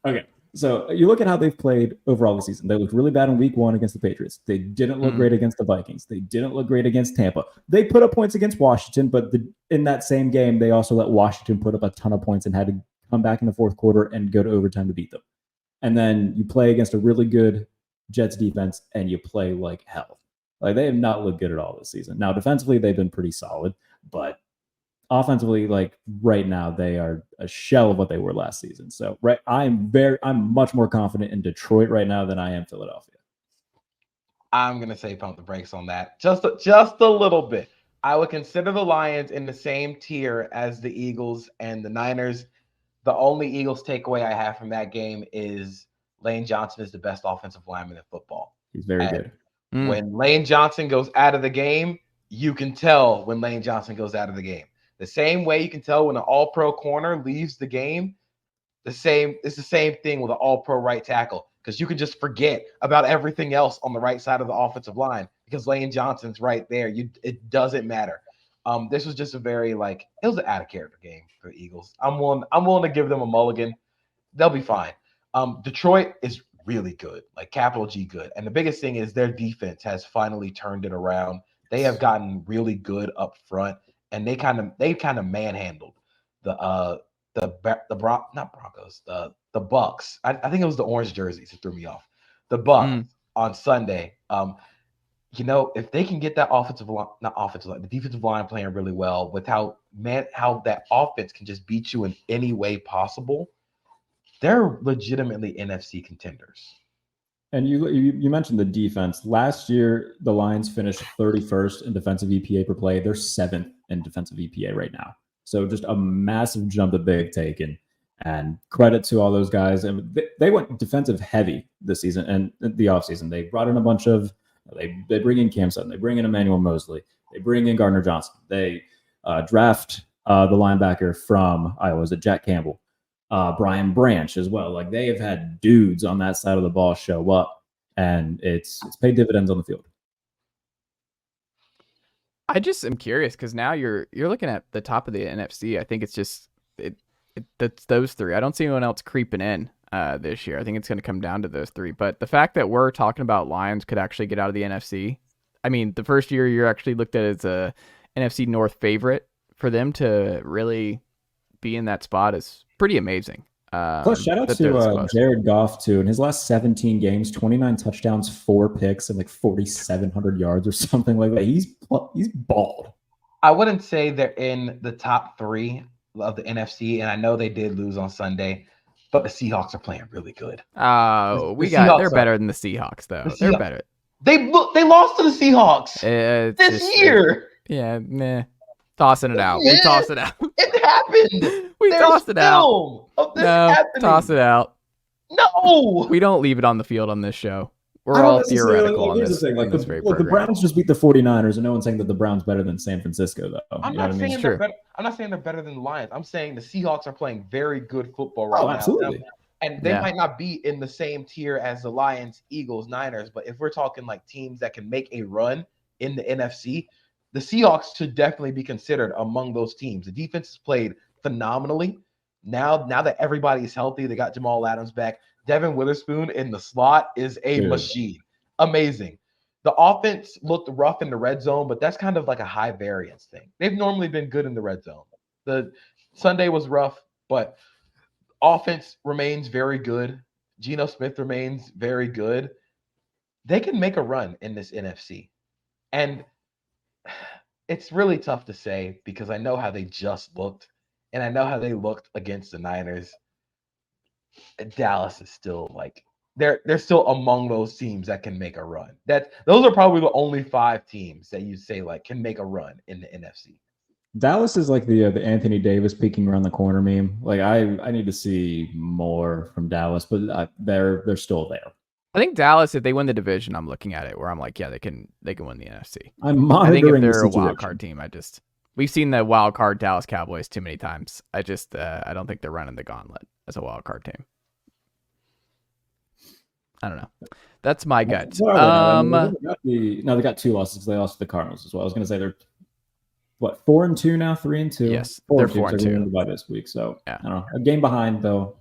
Okay. So you look at how they've played overall this season. They looked really bad in week 1 against the Patriots. They didn't look great against the Vikings. They didn't look great against Tampa. They put up points against Washington, but in that same game, they also let Washington put up a ton of points and had to come back in the fourth quarter and go to overtime to beat them. And then you play against a really good Jets defense and you play like hell. Like they have not looked good at all this season. Now, defensively, they've been pretty solid, but offensively, like right now, they are a shell of what they were last season. So I'm much more confident in Detroit right now than I am Philadelphia. I'm gonna say pump the brakes on that just a little bit. I would consider the Lions in the same tier as the Eagles and the Niners. The only Eagles takeaway I have from that game is Lane Johnson is the best offensive lineman in football. He's very good. When Lane Johnson goes out of the game, you can tell when Lane Johnson goes out of the game. The same way you can tell when an all-pro corner leaves the game, it's the same thing with an all-pro right tackle because you can just forget about everything else on the right side of the offensive line because Lane Johnson's right there. It doesn't matter. This was just it was an out-of-character game for the Eagles. I'm willing to give them a mulligan. They'll be fine. Detroit is really good, like capital G good. And the biggest thing is their defense has finally turned it around. They have gotten really good up front, and they kind of manhandled the Bucks. I think it was the orange jerseys that threw me off. The Bucks on Sunday. If they can get that the defensive line playing really well with how that offense can just beat you in any way possible, they're legitimately NFC contenders. And you mentioned the defense. Last year, the Lions finished 31st in defensive EPA per play. They're 7th in defensive EPA right now. So just a massive jump that they've taken. And credit to all those guys. And they went defensive heavy this season and the offseason. They brought in a bunch of they bring in Cam Sutton. They bring in Emmanuel Mosley. They bring in Gardner Johnson. They draft the linebacker from Iowa. Is it Jack Campbell? Brian Branch as well. Like they have had dudes on that side of the ball show up, and it's paid dividends on the field. I just am curious because now you're looking at the top of the NFC. I think it's just that's those three. I don't see anyone else creeping in this year. I think it's going to come down to those three. But the fact that we're talking about Lions could actually get out of the NFC. I mean, the first year you're actually looked at as a NFC North favorite. For them to really be in that spot is pretty amazing. Plus, shout out to Jared Goff, too. In his last 17 games, 29 touchdowns, 4 picks, and like 4,700 yards or something like that. He's bald. I wouldn't say they're in the top 3 of the NFC, and I know they did lose on Sunday, but the Seahawks are playing really good. They're better than the Seahawks, though. They're better. They lost to the Seahawks this year. Meh. Tossing it out. We tossed it out. It happened. We tossed it out. Toss it out. No. We don't leave it on the field on this show. We're all theoretical on this. The Browns just beat the 49ers, and no one's saying that the Browns better than San Francisco, though. I'm not saying they're better than the Lions. I'm saying the Seahawks are playing very good football right now. Absolutely. And they might not be in the same tier as the Lions, Eagles, Niners, but if we're talking like teams that can make a run in the NFC, the Seahawks should definitely be considered among those teams. The defense has played phenomenally. Now that everybody's healthy, they got Jamal Adams back. Devin Witherspoon in the slot is a machine. Amazing. The offense looked rough in the red zone, but that's kind of like a high variance thing. They've normally been good in the red zone. The Sunday was rough, but offense remains very good. Geno Smith remains very good. They can make a run in this NFC. And it's really tough to say because I know how they just looked, and I know how they looked against the Niners. Dallas is still like they're still among those teams that can make a run. Those are probably the only 5 teams that you say like can make a run in the NFC. Dallas is like the Anthony Davis peeking around the corner meme. Like I need to see more from Dallas, but they're still there. I think Dallas, if they win the division, I'm looking at it where I'm like, yeah, they can win the NFC. I'm monitoring. I think if they're the a wild card team, we've seen the wild card Dallas Cowboys too many times. I don't think they're running the gauntlet as a wild card team. I don't know. That's my gut. They got 2 losses. They lost to the Cardinals as well. I was going to say they're 4-2 now, 3-2. Yes, they're 4-2 by this week. So yeah. I don't know. A game behind though.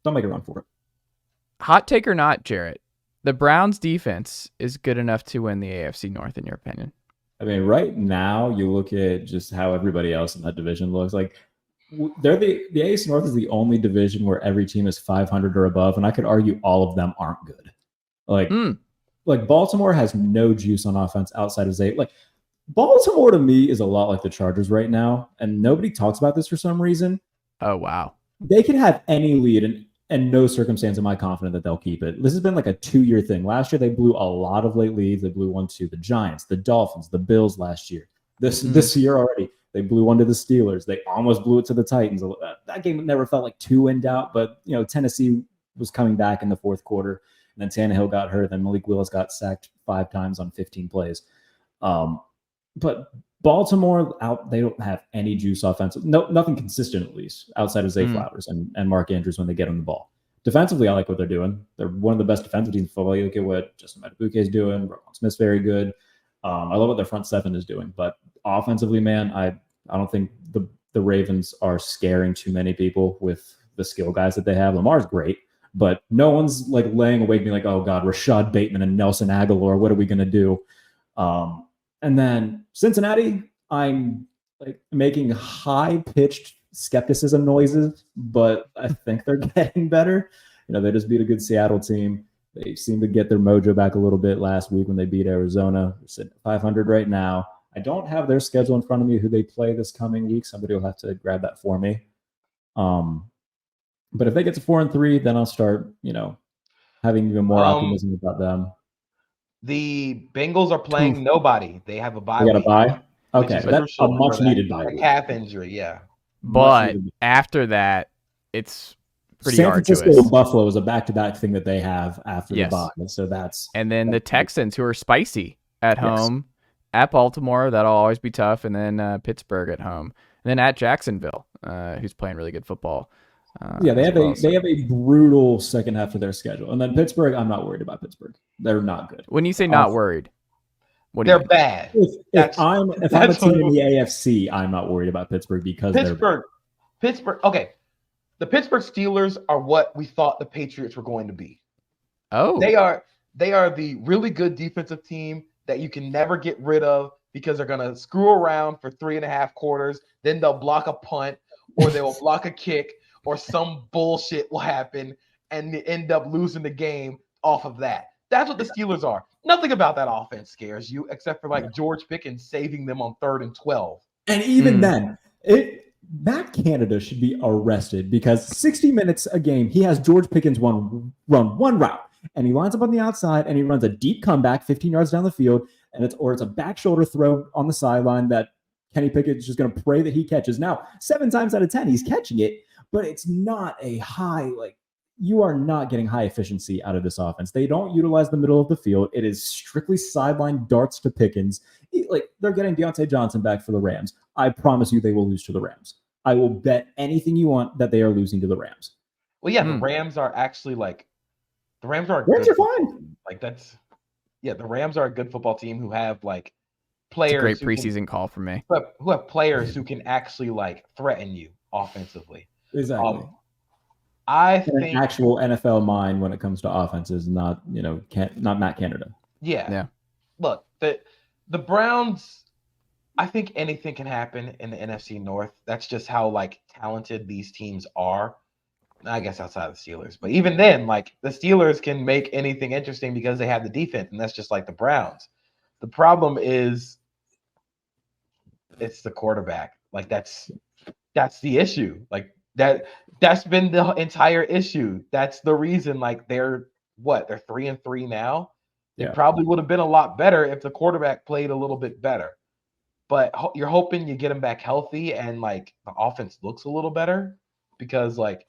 Don't make a run for it. Hot take or not, Jarrett? The Browns defense is good enough to win the AFC North, in your opinion? I mean, right now you look at just how everybody else in that division looks like. They're the AFC North is the only division where every team is 500 or above, and I could argue all of them aren't good. Like Baltimore has no juice on offense outside of Zay. Like Baltimore to me is a lot like the Chargers right now, and nobody talks about this for some reason. Oh wow, they could have any lead, and no circumstance am I confident that they'll keep it. This has been like a 2-year thing. Last year they blew a lot of late leads. They blew one to the Giants, the Dolphins, the Bills last year. This year already. They blew one to the Steelers. They almost blew it to the Titans. That game never felt like too in doubt, but Tennessee was coming back in the fourth quarter. And then Tannehill got hurt. Then Malik Willis got sacked 5 times on 15 plays. But Baltimore they don't have any juice offensive. Nothing consistent at least outside of Zay Flowers and Mark Andrews when they get on the ball. Defensively, I like what they're doing. They're one of the best defensive teams in football. You look at what Justin Madubuike is doing. Roquan Smith's very good. I love what their front 7 is doing, but offensively, man, I don't think the Ravens are scaring too many people with the skill guys that they have. Lamar's great, but no one's like laying awake being like, oh God, Rashad Bateman and Nelson Aguilar, what are we going to do? And then Cincinnati, I'm like making high-pitched skepticism noises, but I think they're getting better. They just beat a good Seattle team. They seem to get their mojo back a little bit last week when they beat Arizona. They're sitting at 500 right now. I don't have their schedule in front of me, who they play this coming week. Somebody will have to grab that for me. But if they get to 4-3, then I'll start, having even more optimism about them. The Bengals are playing nobody. They have a bye. They got a bye? Okay, that's a much-needed bye. A calf injury, yeah. But after that, it's pretty San arduous. Francisco and Buffalo is a back-to-back thing that they have after the bye. So and then the Texans, who are spicy at home, at Baltimore, that'll always be tough, and then Pittsburgh at home, and then at Jacksonville, who's playing really good football. They have a brutal second half of their schedule, and then Pittsburgh. I'm not worried about Pittsburgh. They're not good. When you say not worried, what do they're you mean? bad. If I'm a team in the AFC, I'm not worried about Pittsburgh because Pittsburgh. Okay, the Pittsburgh Steelers are what we thought the Patriots were going to be. Oh, they are the really good defensive team that you can never get rid of because they're going to screw around for 3.5 quarters. Then they'll block a punt or they will block a kick or some bullshit will happen and they end up losing the game off of that. That's what the Steelers are. Nothing about that offense scares you except for like George Pickens saving them on 3rd and 12. And even then, Matt Canada should be arrested because 60 minutes a game, he has George Pickens run one route. And he lines up on the outside and he runs a deep comeback 15 yards down the field. And it's a back shoulder throw on the sideline that Kenny Pickett's just going to pray that he catches. Now, 7 times out of 10, he's catching it, but it's not a high, you are not getting high efficiency out of this offense. They don't utilize the middle of the field. It is strictly sideline darts to Pickens. They're getting Deontay Johnson back for the Rams. I promise you they will lose to the Rams. I will bet anything you want that they are losing to the Rams. Well, yeah, the Rams are actually the Rams are fine. The Rams are a good football team who have players. It's a great preseason call for me. Who have players who can actually threaten you offensively. Exactly. I think an actual NFL mind when it comes to offenses, not Matt Canada. Yeah. look, the Browns, I think anything can happen in the NFC North. That's just how like talented these teams are. I guess outside of the Steelers. But even then, like the Steelers can make anything interesting because they have the defense, and that's just like the Browns. The problem is it's the quarterback. Like that's the issue. Like that's been the entire issue. That's the reason like they're 3-3 now. They probably would have been a lot better if the quarterback played a little bit better. But you're hoping you get him back healthy and like the offense looks a little better because like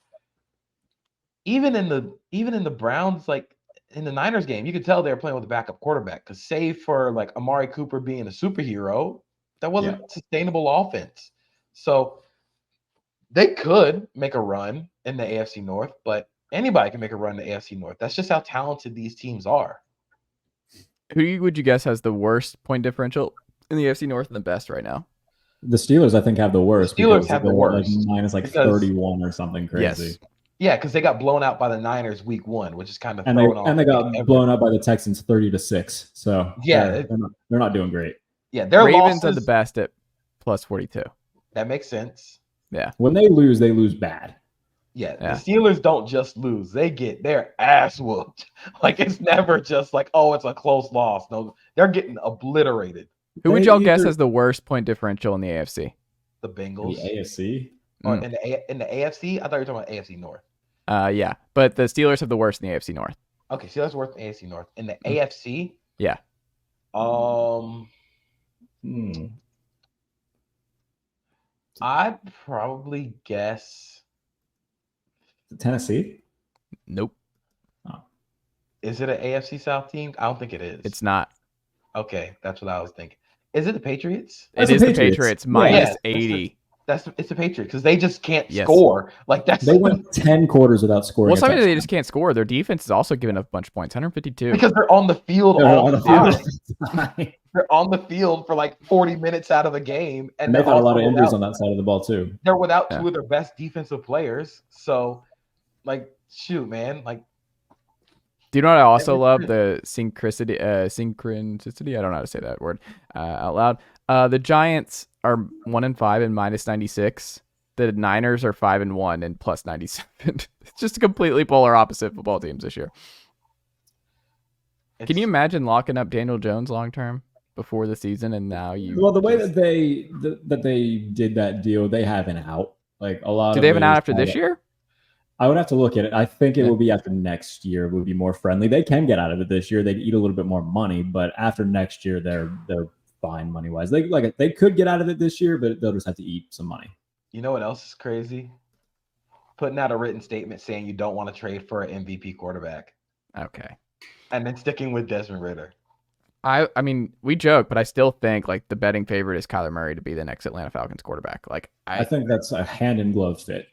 even in the Browns, like in the Niners game, you could tell they were playing with a backup quarterback because save for like Amari Cooper being a superhero, that wasn't sustainable offense. So they could make a run in the AFC North, but anybody can make a run in the AFC North. That's just how talented these teams are. Who would you guess has the worst point differential in the AFC North and the best right now? The Steelers, I think, have the worst. The Steelers have the worst. Like minus like 31 or something crazy. Yes. Yeah, because they got blown out by the Niners week 1, which is kind of and they got blown out by the Texans 30-6. So yeah, they're not doing great. Yeah, their Ravens losses are the best at plus 42. That makes sense. Yeah. When they lose bad. Yeah, the Steelers don't just lose; they get their ass whooped. Like it's never just like, oh, it's a close loss. No, they're getting obliterated. Who would y'all guess has the worst point differential in the AFC? The Bengals. The AFC. Or in the AFC? I thought you were talking about AFC North. Yeah, but the Steelers have the worst in the AFC North. Okay, Steelers worst in the AFC North. In the AFC? Yeah. I'd probably guess Tennessee. Nope. Oh. Is it an AFC South team? I don't think it is. It's not. Okay, that's what I was thinking. Is it the Patriots? It is the Patriots minus 80. It's the Patriots because they just can't score. Like they went 10 quarters without scoring. Well, sometimes they just can't score. Their defense is also giving up a bunch of points, 152. Because they're on the field all the time. They're on the field for like 40 minutes out of the game, and they've got a lot of injuries on that side of the ball too. They're without two of their best defensive players. So, like, shoot, man, like. Do you know what I also love? The synchronicity. I don't know how to say that word out loud. The Giants are 1-5 and minus 96. The Niners are 5-1 and plus 97. It's just a completely polar opposite football teams this year. Can you imagine locking up Daniel Jones long term before the season, and now you? Well, the way that they did that deal, they have an out. Like a lot. Do they have an out after this year? I would have to look at it. I think it will be after next year. It would be more friendly. They can get out of it this year. They'd eat a little bit more money, but after next year, they're fine money wise. They could get out of it this year, but they'll just have to eat some money. You know what else is crazy? Putting out a written statement saying you don't want to trade for an MVP quarterback. Okay. And then sticking with Desmond Ridder. I mean, we joke, but I still think like the betting favorite is Kyler Murray to be the next Atlanta Falcons quarterback. Like I think that's a hand in glove fit.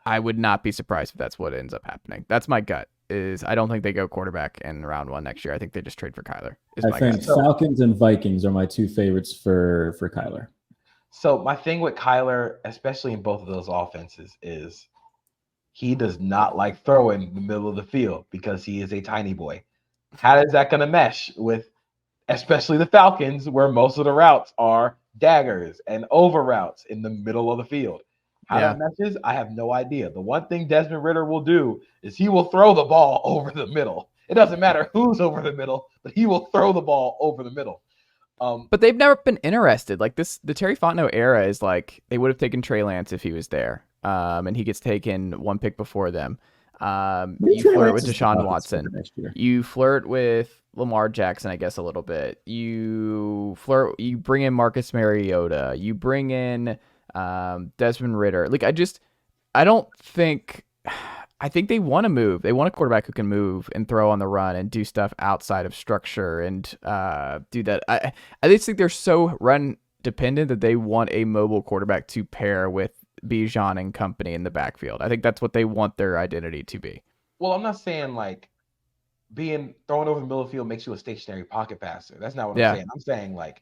I would not be surprised if that's what ends up happening. That's my gut. I don't think they go quarterback in round 1 next year. I think they just trade for Kyler. I think Falcons and Vikings are my two favorites for Kyler. So my thing with Kyler, especially in both of those offenses, is he does not like throwing in the middle of the field because he is a tiny boy. How is that going to mesh with especially the Falcons, where most of the routes are daggers and over routes in the middle of the field? How that meshes, I have no idea. The one thing Desmond Ridder will do is he will throw the ball over the middle. It doesn't matter who's over the middle, but he will throw the ball over the middle. But they've never been interested. Like the Terry Fontenot era is like they would have taken Trey Lance if he was there. And he gets taken 1 pick before them. You flirt with Deshaun Watson. You flirt with Lamar Jackson, I guess, a little bit. You bring in Marcus Mariota. You bring in Desmond Ridder. Like I think they want to move. They want a quarterback who can move and throw on the run and do stuff outside of structure and do that. I just think they're so run dependent that they want a mobile quarterback to pair with Bijan and company in the backfield. I think that's what they want their identity to be. Well, I'm not saying like being thrown over the middle of the field makes you a stationary pocket passer. That's not what I'm saying. I'm saying like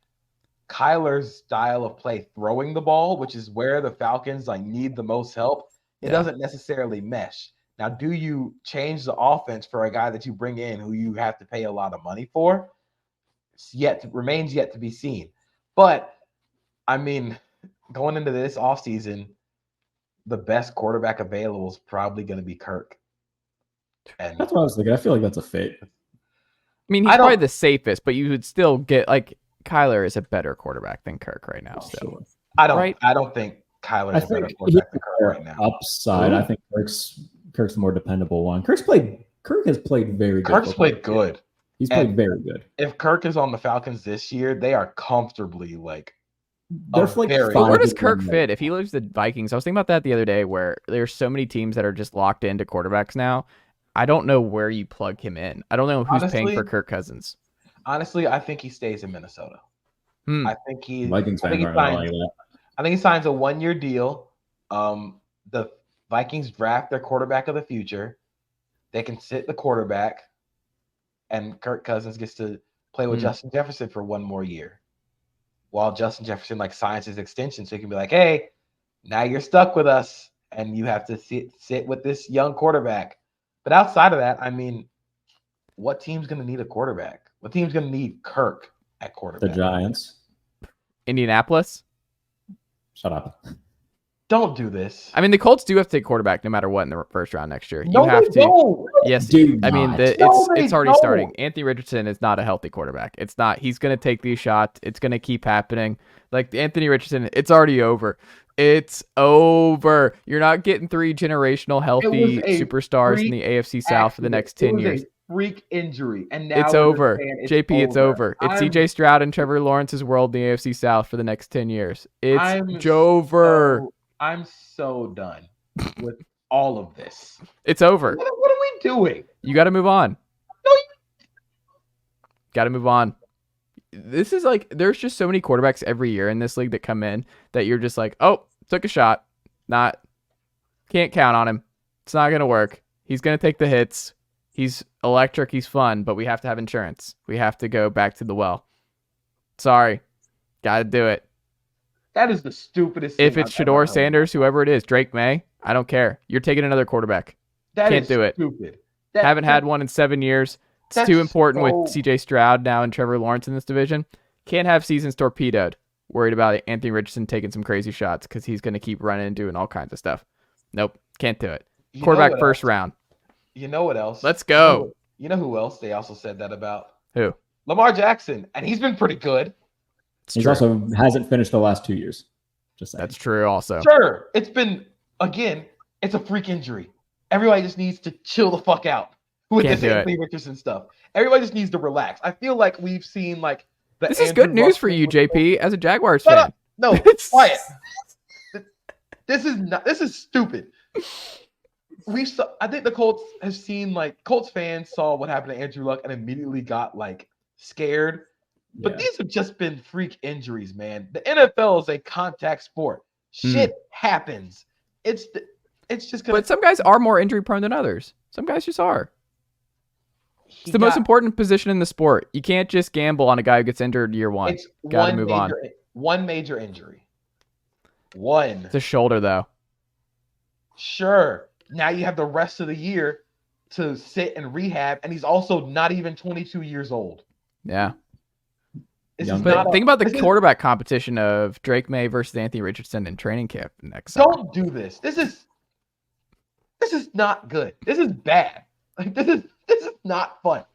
Kyler's style of play, throwing the ball, which is where the Falcons like need the most help, it doesn't necessarily mesh. Now, do you change the offense for a guy that you bring in who you have to pay a lot of money for? remains yet to be seen. But I mean, going into this offseason, the best quarterback available is probably going to be Kirk. And That's what I was thinking. I feel like that's a fit. I mean, he's probably the safest, but you would still get like Kyler is a better quarterback than Kirk right now. So Sure. I don't think Kyler is a better quarterback than Kirk right now. Upside, I think Kirk's the more dependable one. Kirk has played very good. Kirk's played good. He's played very good. If Kirk is on the Falcons this year, they are comfortably like. They're like but where does Kirk fit if he leaves the Vikings? I was thinking about that the other day, where there's so many teams that are just locked into quarterbacks now. I don't know where you plug him in. I don't know who's paying for Kirk Cousins. Honestly, I think he stays in Minnesota. I think he Vikings fans aren't like that. I think he signs a 1-year deal. The Vikings draft their quarterback of the future. They can sit the quarterback, and Kirk Cousins gets to play with Justin Jefferson for 1 more year, while Justin Jefferson like signs his extension, so he can be like, "Hey, now you're stuck with us, and you have to sit with this young quarterback." But outside of that, I mean, what team's going to need a quarterback? What team's going to need Kirk at quarterback? The Giants. Indianapolis. Shut up. Don't do this. I mean, the Colts do have to take quarterback no matter what in the first round next year. No, you have they to. don't. Yes, Do I mean, not. it's already don't. starting. Anthony Richardson is not a healthy quarterback. It's not. He's going to take these shots. It's going to keep happening. Like Anthony Richardson, it's already over. It's over. You're not getting 3 generational healthy superstars in the AFC South for the next 10 years. Freak injury, and now It's over. JP, it's over. It's CJ Stroud and Trevor Lawrence's world in the AFC South for the next 10 years. It's over. I'm so done with all of this. It's over. What are we doing? You got to move on. No, Got to move on. This is like, there's just so many quarterbacks every year in this league that come in that you're just like, oh, took a shot. Can't count on him. It's not going to work. He's going to take the hits. He's electric. He's fun, but we have to have insurance. We have to go back to the well. Sorry. Got to do it. that is the stupidest thing. If it's Shador Sanders, whoever it is, Drake May, I don't care. You're taking another quarterback. Can't do it. Stupid. Haven't had one in 7 years. It's too important with CJ Stroud now and Trevor Lawrence in this division. Can't have seasons torpedoed. Worried about Anthony Richardson taking some crazy shots because he's going to keep running and doing all kinds of stuff. Nope. Can't do it. Quarterback first round. You know what else? Let's go. You know who else they also said that about? Who? Lamar Jackson. And he's been pretty good. He also hasn't finished the last 2 years. Just saying. That's true also. Sure. It's been, again, it's a freak injury. Everybody just needs to chill the fuck out with this Anthony Richardson stuff. Everybody just needs to relax. I feel like we've seen like this is good news for you, JP, as a Jaguars fan. Up. No, quiet. This is stupid. I think the Colts have seen Colts fans saw what happened to Andrew Luck and immediately got scared. But these have just been freak injuries, man. The NFL is a contact sport. Shit happens. It's just gonna. But some guys are more injury prone than others. Some guys just are. It's the most important position in the sport. You can't just gamble on a guy who gets injured year one. Got to move on. One major injury. One. It's a shoulder, though. Sure. Now you have the rest of the year to sit and rehab, and he's also not even 22 years old. Yeah. But think about the quarterback competition of Drake May versus Anthony Richardson in training camp next summer. Don't do this. This is not good. This is bad. This is not fun.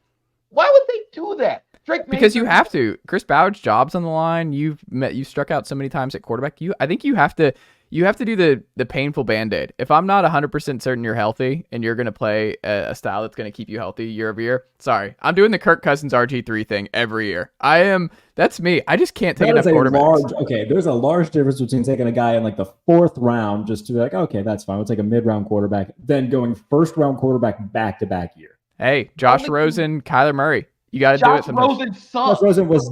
Why would they do that? Because you have to. Chris Ballard's job's on the line. You struck out so many times at quarterback. I think you have to do the painful Band-Aid. If I'm not 100% certain you're healthy and you're going to play a style that's going to keep you healthy year over year, sorry. I'm doing the Kirk Cousins RG3 thing every year. That's me. I just can't take enough quarterbacks. There's a large difference between taking a guy in the 4th round just to be like, okay, that's fine. We'll take a mid-round quarterback, then going first-round quarterback back-to-back year. Hey, Josh Rosen, Kyler Murray. You got to do it sometimes. Josh Rosen was,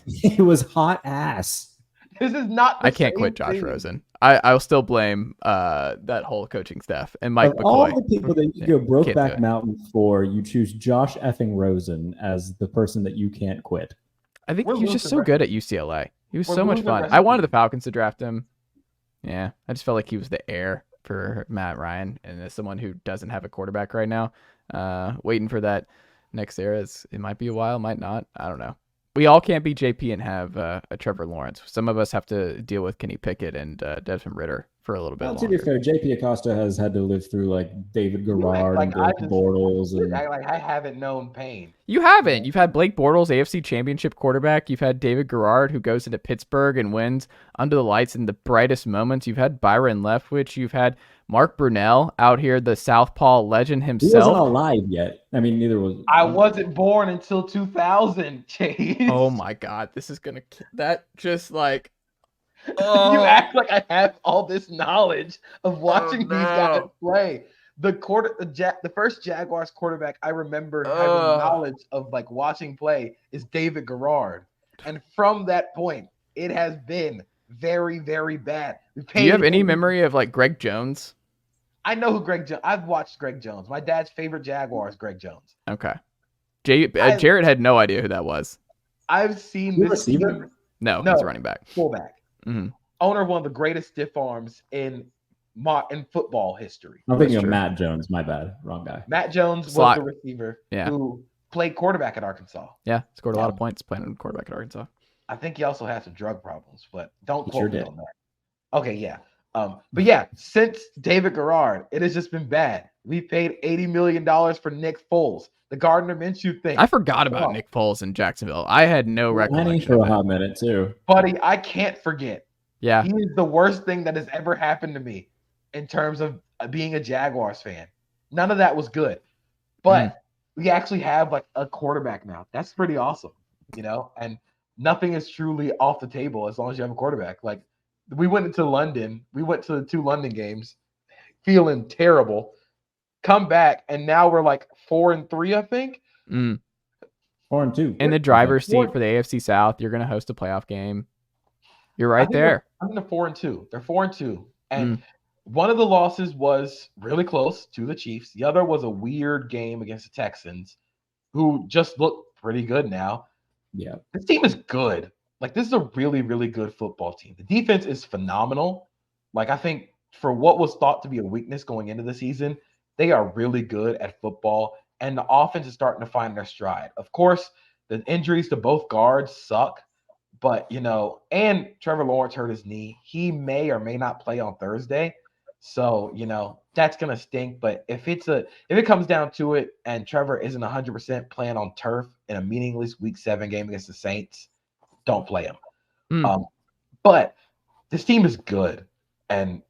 he was hot ass. This is not. I can't quit Josh Rosen. I'll still blame that whole coaching staff and Mike McCoy. All the people that you go Brokeback Mountain for, you choose Josh effing Rosen as the person that you can't quit. I think he was just so good at UCLA. He was so much fun. I wanted the Falcons to draft him. Yeah, I just felt like he was the heir for Matt Ryan, and as someone who doesn't have a quarterback right now, waiting for that next era. It might be a while, might not. I don't know. We all can't be JP and have a Trevor Lawrence. Some of us have to deal with Kenny Pickett and Desmond Ritter for a little bit longer. To be fair, JP Acosta has had to live through like David Garrard and Blake Bortles. And I haven't known pain. You haven't. You've had Blake Bortles, AFC Championship quarterback. You've had David Garrard, who goes into Pittsburgh and wins under the lights in the brightest moments. You've had Byron Leftwich. You've had Mark Brunell out here, the Southpaw legend himself. He wasn't alive yet. I mean, neither was. I wasn't born until 2000, Chase. Oh my God, this is gonna. That just like. You act like I have all this knowledge of watching these guys play. The first Jaguars quarterback I remember having knowledge of like watching play is David Garrard, and from that point, it has been very, very bad. Do you have any memory of like Greg Jones? I know who Greg Jones. I've watched Greg Jones. My dad's favorite Jaguar is Greg Jones. Okay, Jarrett had no idea who that was. I've seen this team. No, he's a running back, fullback. Mm-hmm. Owner of one of the greatest stiff arms in football history. I'm thinking of Matt Jones. My bad. Wrong guy. Matt Jones was the receiver who played quarterback at Arkansas. Yeah, scored a lot of points playing quarterback at Arkansas. I think he also had some drug problems, but don't quote me on that. Okay, yeah. But yeah, since David Garrard, it has just been bad. We paid $80 million for Nick Foles. The Gardner Minshew thing. I forgot about Nick Foles in Jacksonville. I had no recollection. For a hot minute too, buddy. I can't forget. Yeah, he is the worst thing that has ever happened to me in terms of being a Jaguars fan. None of that was good, but we actually have like a quarterback now. That's pretty awesome, And nothing is truly off the table as long as you have a quarterback. Like we went to London. We went to the 2 London games, feeling terrible. Come back, and now we're like 4-3, I think. 4-2. In the driver's seat for the AFC South, you're going to host a playoff game. You're right there. I'm in the 4-2. They're 4-2, and one of the losses was really close to the Chiefs. The other was a weird game against the Texans, who just look pretty good now. Yeah, this team is good. Like this is a really, really good football team. The defense is phenomenal. Like I think for what was thought to be a weakness going into the season, they are really good at football, and the offense is starting to find their stride. Of course, the injuries to both guards suck, but, and Trevor Lawrence hurt his knee. He may or may not play on Thursday. So, that's going to stink. But if it comes down to it and Trevor isn't 100% playing on turf in a meaningless Week 7 game against the Saints, don't play him. But this team is good. And,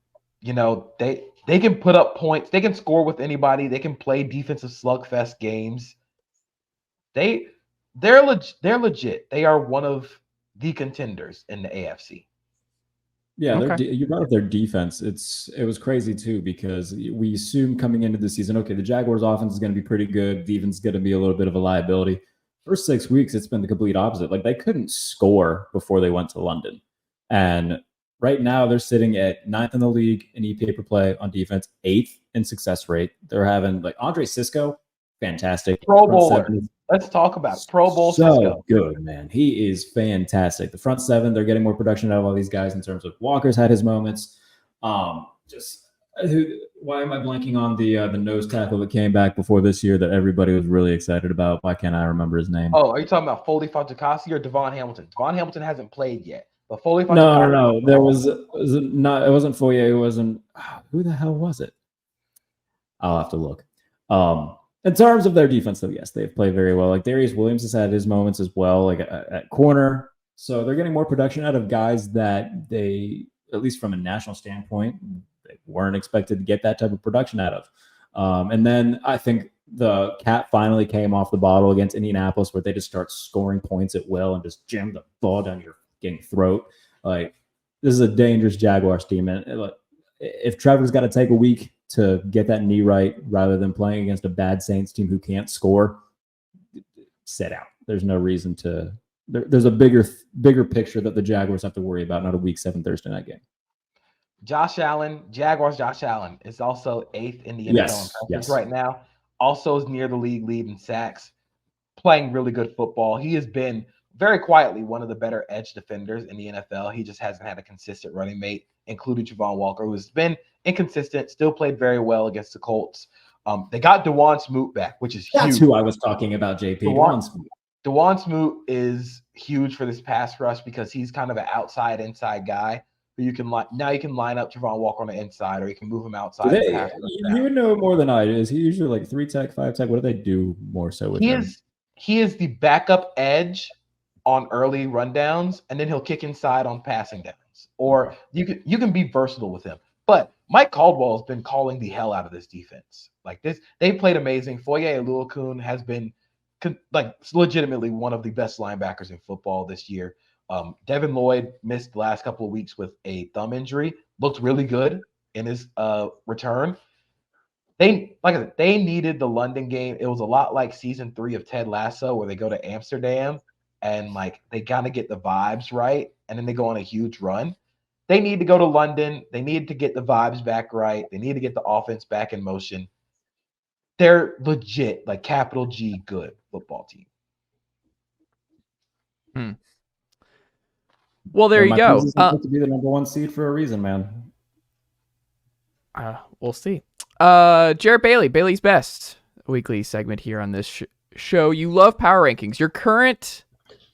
they can put up points. They can score with anybody. They can play defensive slugfest games. They're legit. They are one of the contenders in the AFC. Yeah, you brought up their defense. It was crazy too because we assumed coming into the season, okay, the Jaguars' offense is going to be pretty good. Defense is going to be a little bit of a liability. First 6 weeks, it's been the complete opposite. Like they couldn't score before they went to London, and right now, they're sitting at 9th in the league in EPA per play on defense, 8th in success rate. They're having like Andre Cisco, fantastic. Pro Bowler. Let's talk about it. Pro Bowl Cisco. Good, man. He is fantastic. The front 7, they're getting more production out of all these guys in terms of Walker's had his moments. Why am I blanking on the nose tackle that came back before this year that everybody was really excited about? Why can't I remember his name? Oh, are you talking about Foley Fatukasi or Devon Hamilton? Devon Hamilton hasn't played yet. But No. There it wasn't Foyer. It wasn't. Who the hell was it? I'll have to look. In terms of their defense, though, yes, they've played very well. Like Darius Williams has had his moments as well, like at corner. So they're getting more production out of guys that they, at least from a national standpoint, they weren't expected to get that type of production out of. And then I think the cat finally came off the bottle against Indianapolis, where they just start scoring points at will and just jam the ball down your throat. Like this is a dangerous Jaguars team, and if Trevor's got to take a week to get that knee right rather than playing against a bad Saints team who can't score, sit out. There's no reason to. There's a bigger picture that the Jaguars have to worry about, not a Week 7 Thursday night game. Jaguars Josh Allen is also 8th in the NFL in pressures right now. Also is near the league lead in sacks, playing really good football. He has been very quietly one of the better edge defenders in the NFL. He just hasn't had a consistent running mate, including Javon Walker, who has been inconsistent, still played very well against the Colts. They got Dewan Smoot back, which is huge. That's who I was talking about, JP. Dewan Smoot. Dewan Smoot is huge for this pass rush because he's kind of an outside inside guy who you can now you can line up Trevon Walker on the inside, or you can move him outside. You would know more than I do. Is he usually like 3 tech, 5 tech? What do they do more so with him? He is the backup edge on early rundowns, and then he'll kick inside on passing downs. Or you can be versatile with him. But Mike Caldwell has been calling the hell out of this defense. Like this, they played amazing. Foye Oluokun has been like legitimately one of the best linebackers in football this year. Devin Lloyd missed the last couple of weeks with a thumb injury. Looked really good in his return. They needed the London game. It was a lot like season 3 of Ted Lasso, where they go to Amsterdam and like they kind of get the vibes right, and then they go on a huge run. They need to go to London. They need to get the vibes back right. They need to get the offense back in motion. They're legit, like capital G, good football team. Well, there you go. To be the number 1 seed for a reason, man. We'll see. Jarrett Bailey's Best, a weekly segment here on this show. You love power rankings. Your current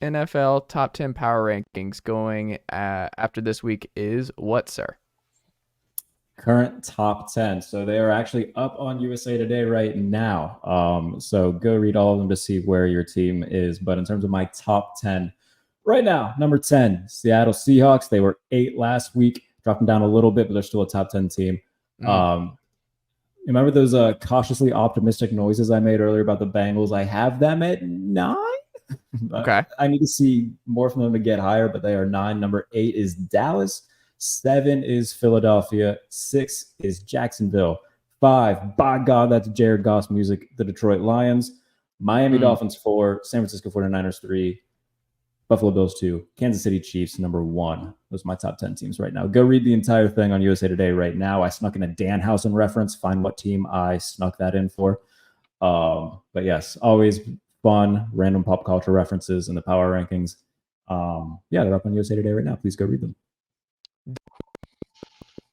NFL top 10 power rankings going after this week is what, sir? Current top 10. So they are actually up on USA Today right now. So go read all of them to see where your team is. But in terms of my top 10 right now, number 10, Seattle Seahawks. They were 8 last week, dropping down a little bit, but they're still a top 10 team. Remember those cautiously optimistic noises I made earlier about the Bengals? I have them at 9. Okay. I need to see more from them to get higher, but they are 9. Number 8 is Dallas. 7 is Philadelphia. 6 is Jacksonville. 5, by God, that's Jared Goff's music, the Detroit Lions. Miami Dolphins 4, San Francisco 49ers 3, Buffalo Bills 2, Kansas City Chiefs number 1. Those are my top 10 teams right now. Go read the entire thing on USA Today right now. I snuck in a Danhausen reference. Find what team I snuck that in for. But yes, always fun, random pop culture references in the power rankings. They're up on USA Today right now. Please go read them.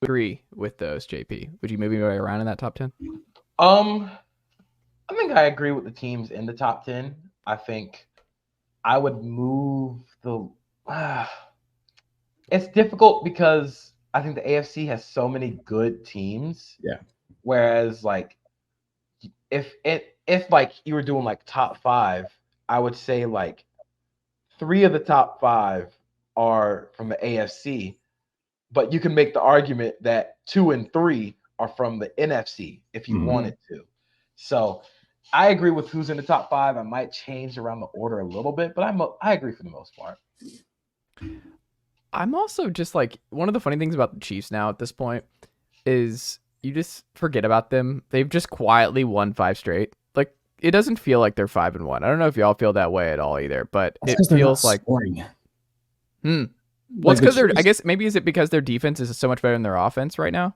Agree with those, JP. Would you move your way around in that top 10? I think I agree with the teams in the top 10. I think I would move the it's difficult because I think the AFC has so many good teams. Yeah. Whereas like if like you were doing like top 5, I would say like 3 of the top 5 are from the AFC, but you can make the argument that 2 and 3 are from the NFC if you wanted to. So I agree with who's in the top 5. I might change around the order a little bit, but I agree for the most part. I'm also just like, one of the funny things about the Chiefs now at this point is you just forget about them. They've just quietly won 5 straight. Like, it doesn't feel like they're 5-1. I don't know if y'all feel that way at all either, but it feels like. What's because they're? I guess maybe is it because their defense is so much better than their offense right now?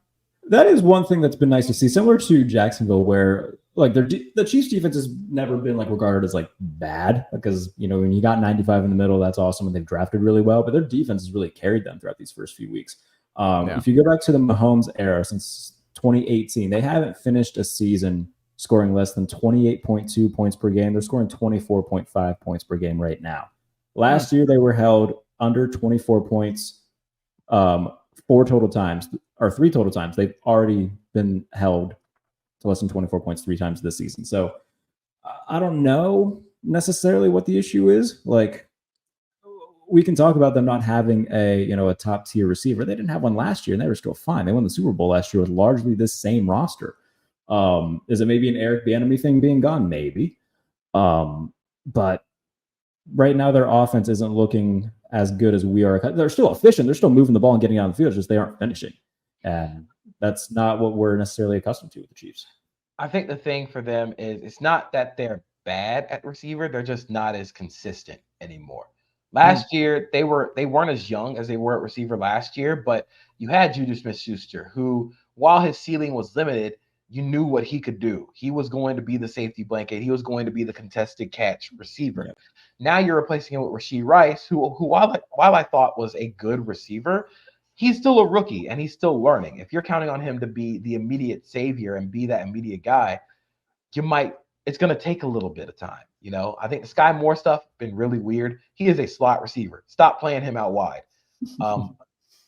That is one thing that's been nice to see, similar to Jacksonville, where like the Chiefs defense has never been like regarded as like bad, because when you got 95 in the middle, that's awesome, and they've drafted really well. But their defense has really carried them throughout these first few weeks. If you go back to the Mahomes era since 2018, they haven't finished a season scoring less than 28.2 points per game. They're scoring 24.5 points per game right now. Last year they were held under 24 points 3 total times. They've already been held to less than 24 points 3 times this season. So I don't know necessarily what the issue is. Like, we can talk about them not having a top tier receiver. They didn't have one last year and they were still fine. They won the Super Bowl last year with largely this same roster. Is it maybe an Eric Bieniemy thing being gone? Maybe. But right now their offense isn't looking as good as we are. They're still efficient. They're still moving the ball and getting on the field. It's just they aren't finishing. And that's not what we're necessarily accustomed to with the Chiefs. I think the thing for them is it's not that they're bad at receiver. They're just not as consistent anymore. Last year, they weren't as young as they were at receiver last year, but you had Juju Smith-Schuster, who, while his ceiling was limited, you knew what he could do. He was going to be the safety blanket. He was going to be the contested catch receiver. Yeah. Now you're replacing him with Rashee Rice, who while I thought was a good receiver, he's still a rookie and he's still learning. If you're counting on him to be the immediate savior and be that immediate guy, it's going to take a little bit of time. You know, I think the Sky Moore stuff been really weird. He is a slot receiver. Stop playing him out wide.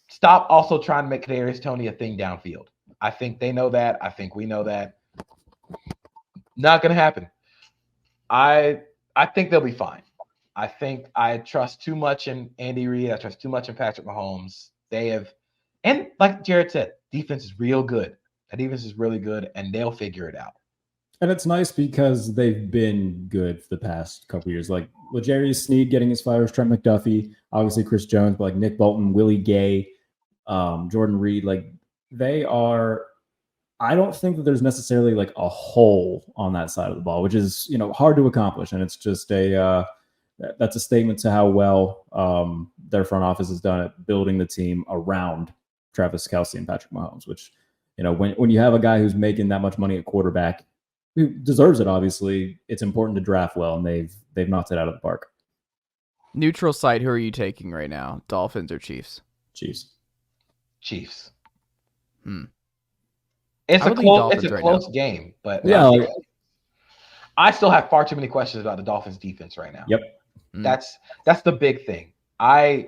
Stop also trying to make Kadarius Toney a thing downfield. I think they know that. I think we know that. Not going to happen. I think they'll be fine. I think I trust too much in Andy Reid. I trust too much in Patrick Mahomes. They have, and like Jarrett said, defense is real good. That defense is really good, and they'll figure it out. And it's nice because they've been good for the past couple of years. Like L'Jarius Sneed getting his fires, Trent McDuffie, obviously Chris Jones, but like Nick Bolton, Willie Gay, Jordan Reed. Like they are. I don't think that there's necessarily like a hole on that side of the ball, which is, you know, hard to accomplish. And it's just that's a statement to how well their front office has done at building the team around Travis Kelce and Patrick Mahomes, which, you know, when you have a guy who's making that much money at quarterback, who deserves it, obviously, it's important to draft well, and they've knocked it out of the park. Neutral site, who are you taking right now? Dolphins or Chiefs? Chiefs. It's a close game, but yeah, I still have far too many questions about the Dolphins defense right now. Yep. That's the big thing. I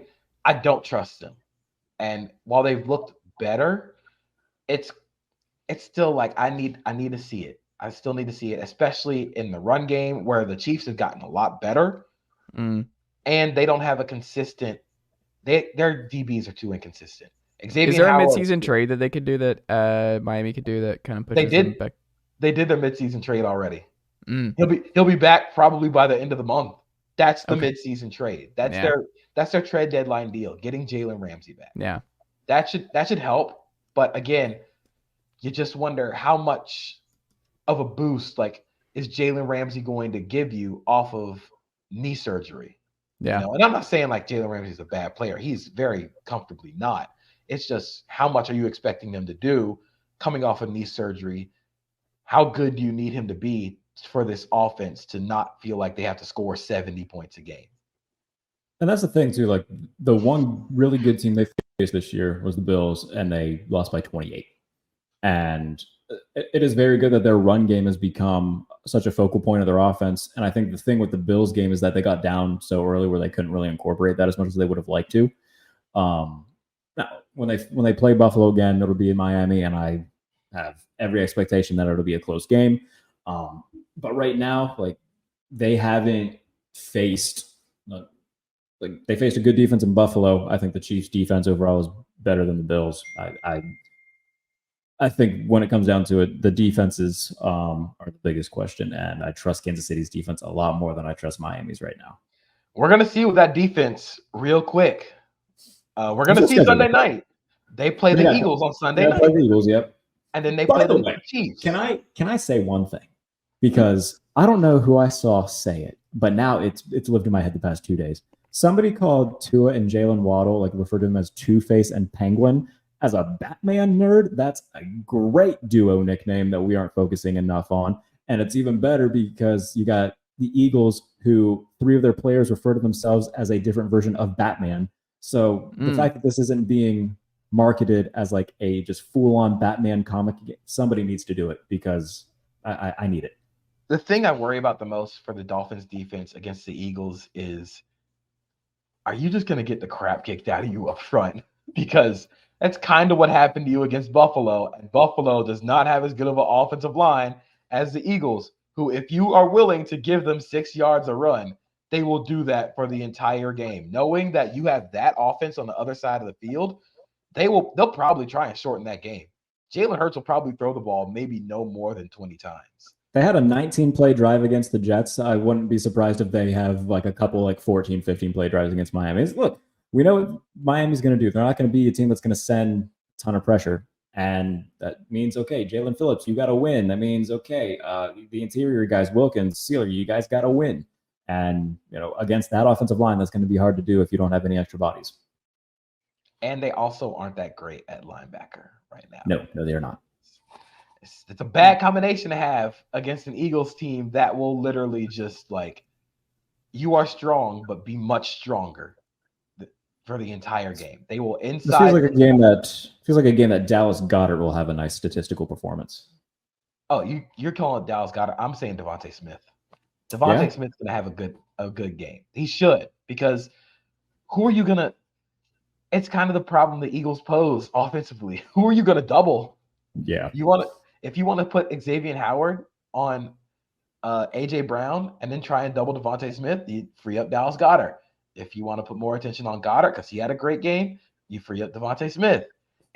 don't trust them. And while they've looked better, it's still like I need to see it. I still need to see it, especially in the run game where the Chiefs have gotten a lot better. And they don't have a consistent their DBs are too inconsistent. Xavier Is there Howard, a midseason trade that they could do that Miami could do that kind of pushes them back? They did their midseason trade already. He'll be back probably by the end of the month. That's the midseason trade. That's their trade deadline deal. Getting Jalen Ramsey back. Yeah, that should help. But again, you just wonder how much of a boost like is Jalen Ramsey going to give you off of knee surgery? Yeah, you know? And I'm not saying like Jalen Ramsey is a bad player. He's very comfortably not. It's just how much are you expecting them to do coming off of knee surgery? How good do you need him to be for this offense to not feel like they have to score 70 points a game? And that's the thing, too. Like, the one really good team they faced this year was the Bills, and they lost by 28. And it is very good that their run game has become such a focal point of their offense. And I think the thing with the Bills game is that they got down so early where they couldn't really incorporate that as much as they would have liked to. Now, when they play Buffalo again, it'll be in Miami, and I have every expectation that it'll be a close game. But right now, like they haven't faced they faced a good defense in Buffalo. I think the Chiefs' defense overall is better than the Bills. I think when it comes down to it, the defenses are the biggest question, and I trust Kansas City's defense a lot more than I trust Miami's right now. We're gonna see with that defense real quick. We're going to see Sunday night. They play the Eagles on Sunday night. Play the Eagles, yep. And then they play the Chiefs. Can I say one thing? Because I don't know who I saw say it, but now it's lived in my head the past 2 days. Somebody called Tua and Jalen Waddle, like referred to them as Two-Face and Penguin. As a Batman nerd, that's a great duo nickname that we aren't focusing enough on. And it's even better because you got the Eagles, who 3 of their players refer to themselves as a different version of Batman. So the fact that this isn't being marketed as like a just full-on Batman comic, somebody needs to do it because I need it. The thing I worry about the most for the Dolphins defense against the Eagles is, are you just going to get the crap kicked out of you up front? Because that's kind of what happened to you against Buffalo. And Buffalo does not have as good of an offensive line as the Eagles, who, if you are willing to give them 6 yards a run, they will do that for the entire game. Knowing that you have that offense on the other side of the field, they'll probably try and shorten that game. Jalen Hurts will probably throw the ball maybe no more than 20 times. They had a 19-play drive against the Jets. I wouldn't be surprised if they have like a couple like 14, 15-play drives against Miami. Look, we know what Miami's going to do. They're not going to be a team that's going to send a ton of pressure. And that means, okay, Jalen Phillips, you got to win. That means, okay, the interior guys, Wilkins, Sealer, you guys got to win. And, you know, against that offensive line, that's going to be hard to do if you don't have any extra bodies. And they also aren't that great at linebacker right now. No, they're not. It's a bad combination to have against an Eagles team that will literally just like, you are strong, but be much stronger for the entire game. They will inside. This feels like a game that Dallas Goedert will have a nice statistical performance. Oh, you're calling Dallas Goedert. I'm saying Devontae Smith. Devontae Yeah. Smith's gonna have a good game. He should, because who are you gonna? It's kind of the problem the Eagles pose offensively. Who are you gonna double? Yeah. If you want to put Xavier Howard on AJ Brown and then try and double Devontae Smith, you free up Dallas Goedert. If you want to put more attention on Goddard because he had a great game, you free up Devontae Smith.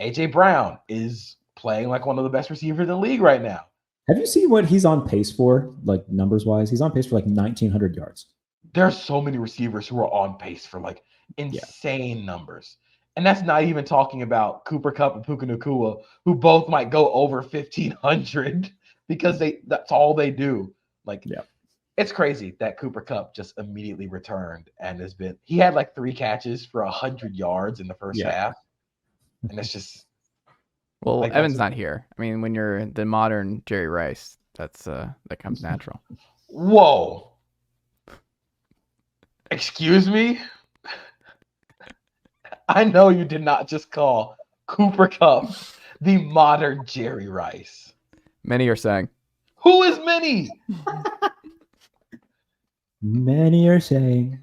AJ Brown is playing like one of the best receivers in the league right now. Have you seen what he's on pace for, like numbers wise? He's on pace for like 1,900 yards. There are so many receivers who are on pace for like insane numbers. And that's not even talking about Cooper Kupp and Puka Nacua, who both might go over 1,500 because that's all they do. It's crazy that Cooper Kupp just immediately returned and he had like 3 catches for 100 yards in the first half. And it's just. Well, Evan's not here. I mean, when you're the modern Jerry Rice, that comes natural. Whoa. Excuse me? I know you did not just call Cooper Kupp the modern Jerry Rice. Many are saying. Who is many? Many are saying.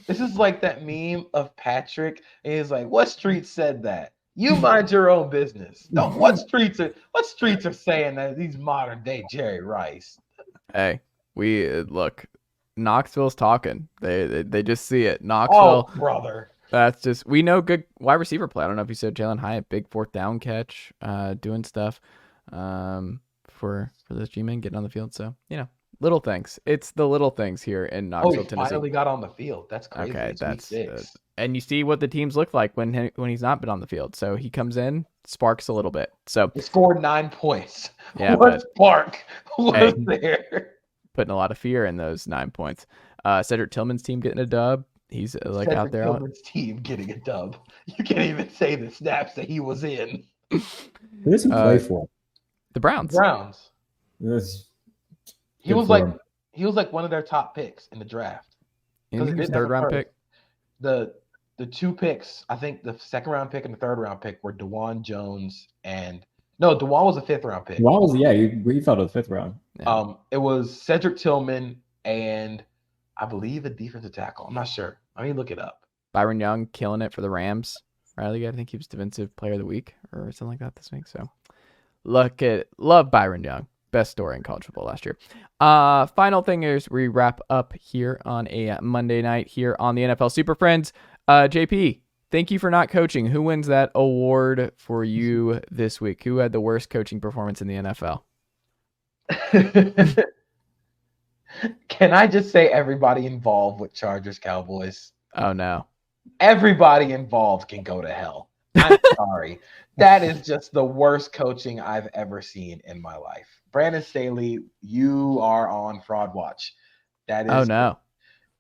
This is like that meme of Patrick. And he's like, what street said that? You mind your own business. No, what streets are saying that he's modern day Jerry Rice? Hey, look. Knoxville's talking. They just see it. Knoxville. Oh, brother. That's just, we know good wide receiver play. I don't know if you said Jalen Hyatt, big 4th down catch, doing stuff for this G-Man getting on the field. So, little things. It's the little things here in Knoxville, he Tennessee. Finally got on the field. That's crazy. Okay, that's and you see what the teams look like when he's not been on the field. So he comes in, sparks a little bit. So he scored 9 points. Yeah, what spark was there? Putting a lot of fear in those 9 points. Cedric Tillman's team getting a dub. He's Cedric out there. Tillman's team getting a dub. You can't even say the snaps that he was in. Who does he play for? The Browns. He was like one of their top picks in the draft. His 3rd round pick. The 2 picks, I think the 2nd round pick and the 3rd round pick were DeJuan Jones DeJuan was a 5th round pick. DeJuan was he fell to the 5th round. Yeah. It was Cedric Tillman and I believe a defensive tackle. I'm not sure. I mean, look it up. Byron Young killing it for the Rams. Riley, I think he was Defensive Player of the Week or something like that this week. So love Byron Young. Best story in college football last year. Final thing is we wrap up here on a Monday night here on the NFL Super Friends. JP, thank you for not coaching. Who wins that award for you this week? Who had the worst coaching performance in the NFL? Can I just say everybody involved with Chargers Cowboys? Oh, no. Everybody involved can go to hell. I'm sorry. That is just the worst coaching I've ever seen in my life. Brandon Staley, you are on fraud watch. That is. Oh, no.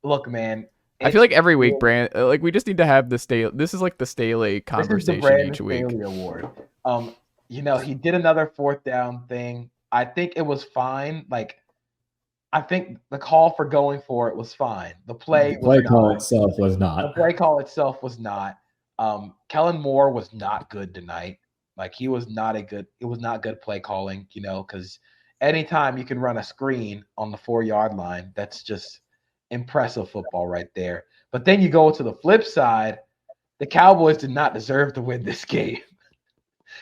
Look, man. I feel like every week, Brand, we just need to have the Staley. This is like the Staley conversation each week. Staley Award. He did another 4th down thing. I think it was fine. I think the call for going for it was fine. The play call itself was not. The play call itself was not. Kellen Moore was not good tonight. It was not good play calling, because anytime you can run a screen on the 4-yard line, that's just impressive football right there. But then you go to the flip side, the Cowboys did not deserve to win this game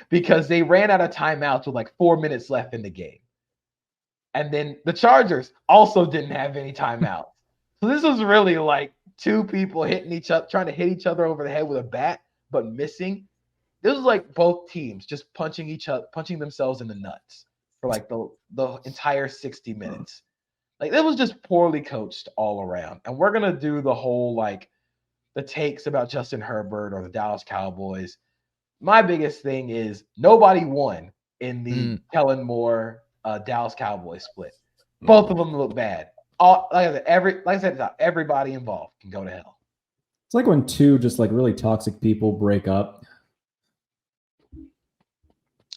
because they ran out of timeouts with 4 minutes left in the game. And then the Chargers also didn't have any timeouts. So this was really 2 people hitting each other, trying to hit each other over the head with a bat, but missing. This was both teams just punching themselves in the nuts for the entire 60 minutes. It was just poorly coached all around. And we're gonna do the whole the takes about Justin Herbert or the Dallas Cowboys. My biggest thing is nobody won in the Kellen Moore Dallas Cowboys split. Both of them look bad. Everybody involved can go to hell. It's like when 2 just really toxic people break up.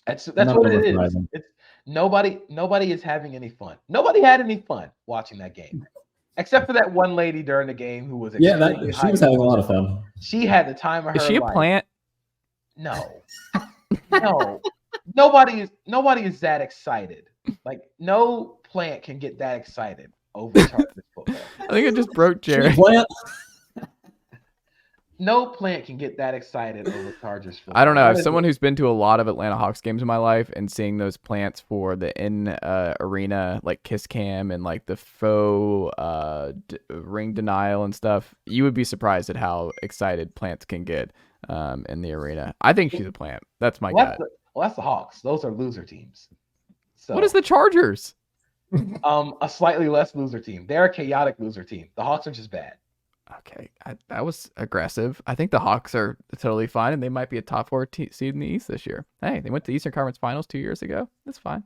That's what it is. It's nobody is having any fun. Nobody had any fun watching that game, except for that one lady during the game who was she was having a lot of fun. She had the time of her life. Is she a plant? No. Nobody is that excited Like, no plant can get that excited over Chargers football. I think it just broke Jarrett. Plant. No plant can get that excited over Chargers football. I don't know. That As is someone who's been to a lot of Atlanta Hawks games in my life and seeing those plants for the arena, like kiss cam and like the faux ring denial and stuff, you would be surprised at how excited plants can get in the arena. I think she's a plant. That's my gut. that's the Hawks. Those are loser teams. So, What is the Chargers? a slightly less loser team. They're a chaotic loser team. The Hawks are just bad. Okay, that was aggressive. I think the Hawks are totally fine, and they might be a top 4 seed in the East this year. Hey, they went to the Eastern Conference Finals 2 years ago. That's fine.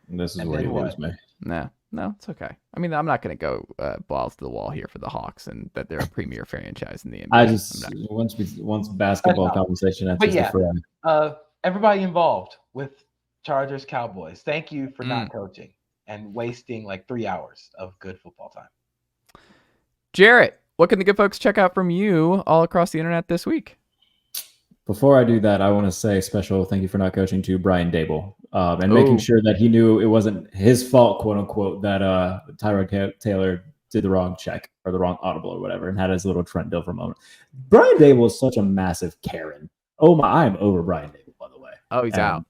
This is And where then you what? lose me. No, it's okay. I mean, I'm not going to go balls to the wall here for the Hawks and that they're a premier franchise in the NBA. I just once basketball conversation But enters yeah. the fray. Everybody involved with Chargers Cowboys, thank you for not coaching and wasting like 3 hours of good football time. Jarrett, what can the good folks check out from you all across the internet this week? Before I do that, I want to say a special thank you for not coaching to Brian Dable and making sure that he knew it wasn't his fault, quote unquote, that Tyrod Taylor did the wrong check or the wrong audible or whatever and had his little Trent Dilfer moment. Brian Dable is such a massive Karen. Oh my, I'm over Brian Dable, by the way. Oh, he's out.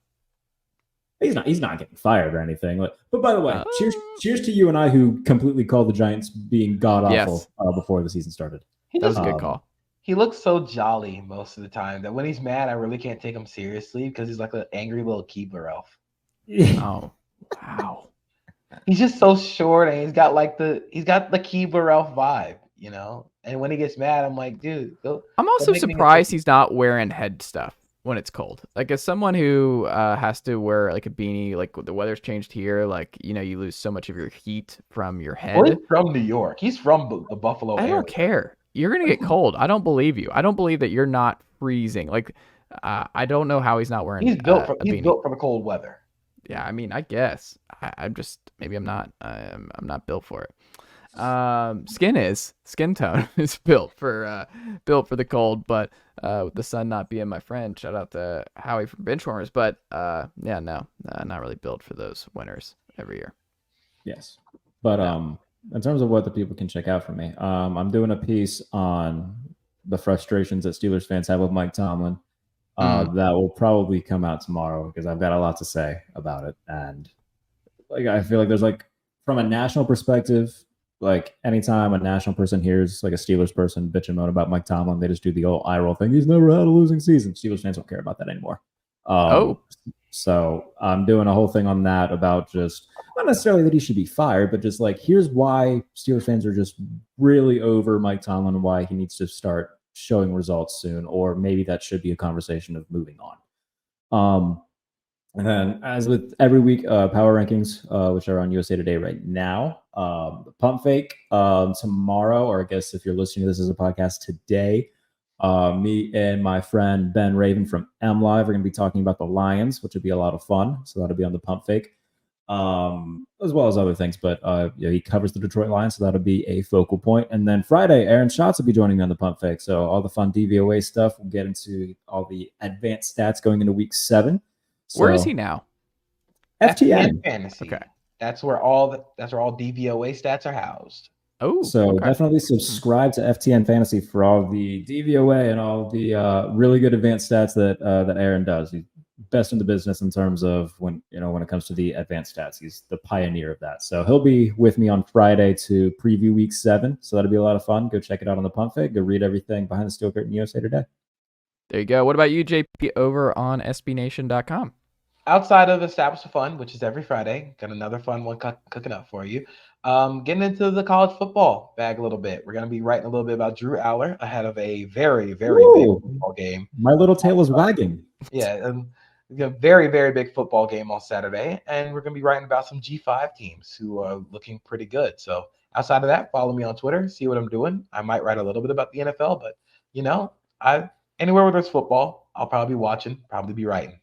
He's not getting fired or anything. But by the way, cheers to you and I who completely called the Giants being god awful before the season started. That was a good call. He looks so jolly most of the time that when he's mad, I really can't take him seriously because he's like an angry little Keebler elf. Oh, wow. He's just so short and he's got the Keebler elf vibe, you know. And when he gets mad, I'm like, dude. I'm also surprised he's not wearing head stuff when it's cold. Like, as someone who has to wear like a beanie, like the weather's changed here, like, you know, you lose so much of your heat from your head. Well, he's from New York. He's from the Buffalo area. I don't care. You're gonna get cold. I don't believe you. I don't believe that you're not freezing. Like, I don't know how he's not wearing. He's built for the cold weather. Yeah, I mean, I guess I'm just maybe I'm not. I'm not built for it. Skin tone is built for the cold, but with the sun not being my friend, shout out to Howie from Benchwarmers. But not really built for those winters every year. Yes, but in terms of what the people can check out from me, I'm doing a piece on the frustrations that Steelers fans have with Mike Tomlin. That will probably come out tomorrow because I've got a lot to say about it, and like I feel like there's like from a national perspective. Like anytime a national person hears like a Steelers person bitch and moan about Mike Tomlin, they just do the old eye roll thing. He's never had a losing season. Steelers fans don't care about that anymore. So I'm doing a whole thing on that about just not necessarily that he should be fired, but just like here's why Steelers fans are just really over Mike Tomlin and why he needs to start showing results soon, or maybe that should be a conversation of moving on. And then, as with every week, power rankings, which are on USA Today right now. The pump fake tomorrow, or I guess if you're listening to this as a podcast today, me and my friend Ben Raven from M Live are going to be talking about the Lions, which would be a lot of fun. So that'll be on the pump fake, as well as other things. But he covers the Detroit Lions, so that'll be a focal point. And then Friday, Aaron Schatz will be joining me on the pump fake. So all the fun DVOA stuff. We'll get into all the advanced stats going into Week 7. So, where is he now? FTN Fantasy. Okay. That's where all DVOA stats are housed. Oh, so definitely subscribe to FTN Fantasy for all the DVOA and all the really good advanced stats that Aaron does. He's best in the business in terms of when it comes to the advanced stats. He's the pioneer of that. So he'll be with me on Friday to preview Week 7. So that'll be a lot of fun. Go check it out on the Pump Fig. Go read everything behind the steel curtain USA Today. There you go. What about you, JP, over on SBNation.com? Outside of Establish the Fun, which is every Friday, got another fun one cooking up for you. Getting into the college football bag a little bit. We're going to be writing a little bit about Drew Aller ahead of a very, very big football game. My little tail is wagging. Yeah, a very, very big football game on Saturday. And we're going to be writing about some G5 teams who are looking pretty good. So outside of that, follow me on Twitter, see what I'm doing. I might write a little bit about the NFL, but, anywhere where there's football, I'll probably be watching, probably be writing.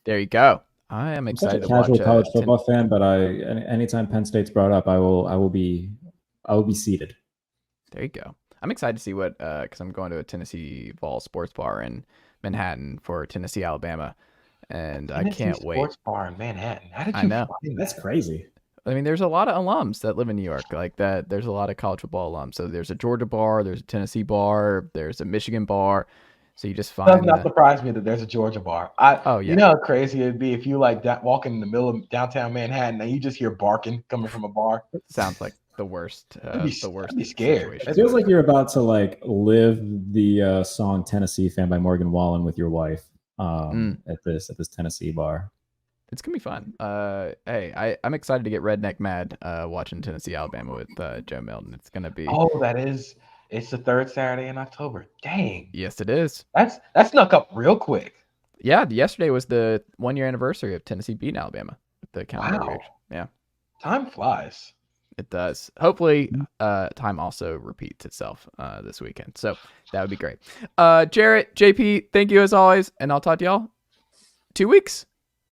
There you go. I am excited to watch. I'm such a casual college football fan, but anytime Penn State's brought up, I will be seated. There you go. I'm excited to see what because I'm going to a Tennessee Vol sports bar in Manhattan for Tennessee Alabama and I NFC can't wait. Sports Bar in Manhattan. How did I you know. find That's that? crazy. I mean, there's a lot of alums that live in New York like that. There's a lot of college football alums. So there's a Georgia bar, there's a Tennessee bar, there's a Michigan bar. So you just Does find not surprise me that there's a Georgia bar. Oh, yeah. You know how crazy it'd be if you like walking in the middle of downtown Manhattan and you just hear barking coming from a bar. sounds like the worst. I'd be scared. situation. It feels like you're about to like live the song "Tennessee Fan" by Morgan Wallen with your wife at this Tennessee bar. It's gonna be fun. Hey, I'm excited to get redneck mad watching Tennessee Alabama with Joe Milton. It's gonna be. Oh, it's the third Saturday in October. Dang. Yes, it is. That snuck up real quick. Yeah, yesterday was the 1-year anniversary of Tennessee beating Alabama with the counter Wow. reaction. Yeah, Time flies. it does. Hopefully, time also repeats itself this weekend. So that would be great. Jarrett, JP, thank you as always, and I'll talk to y'all 2 weeks.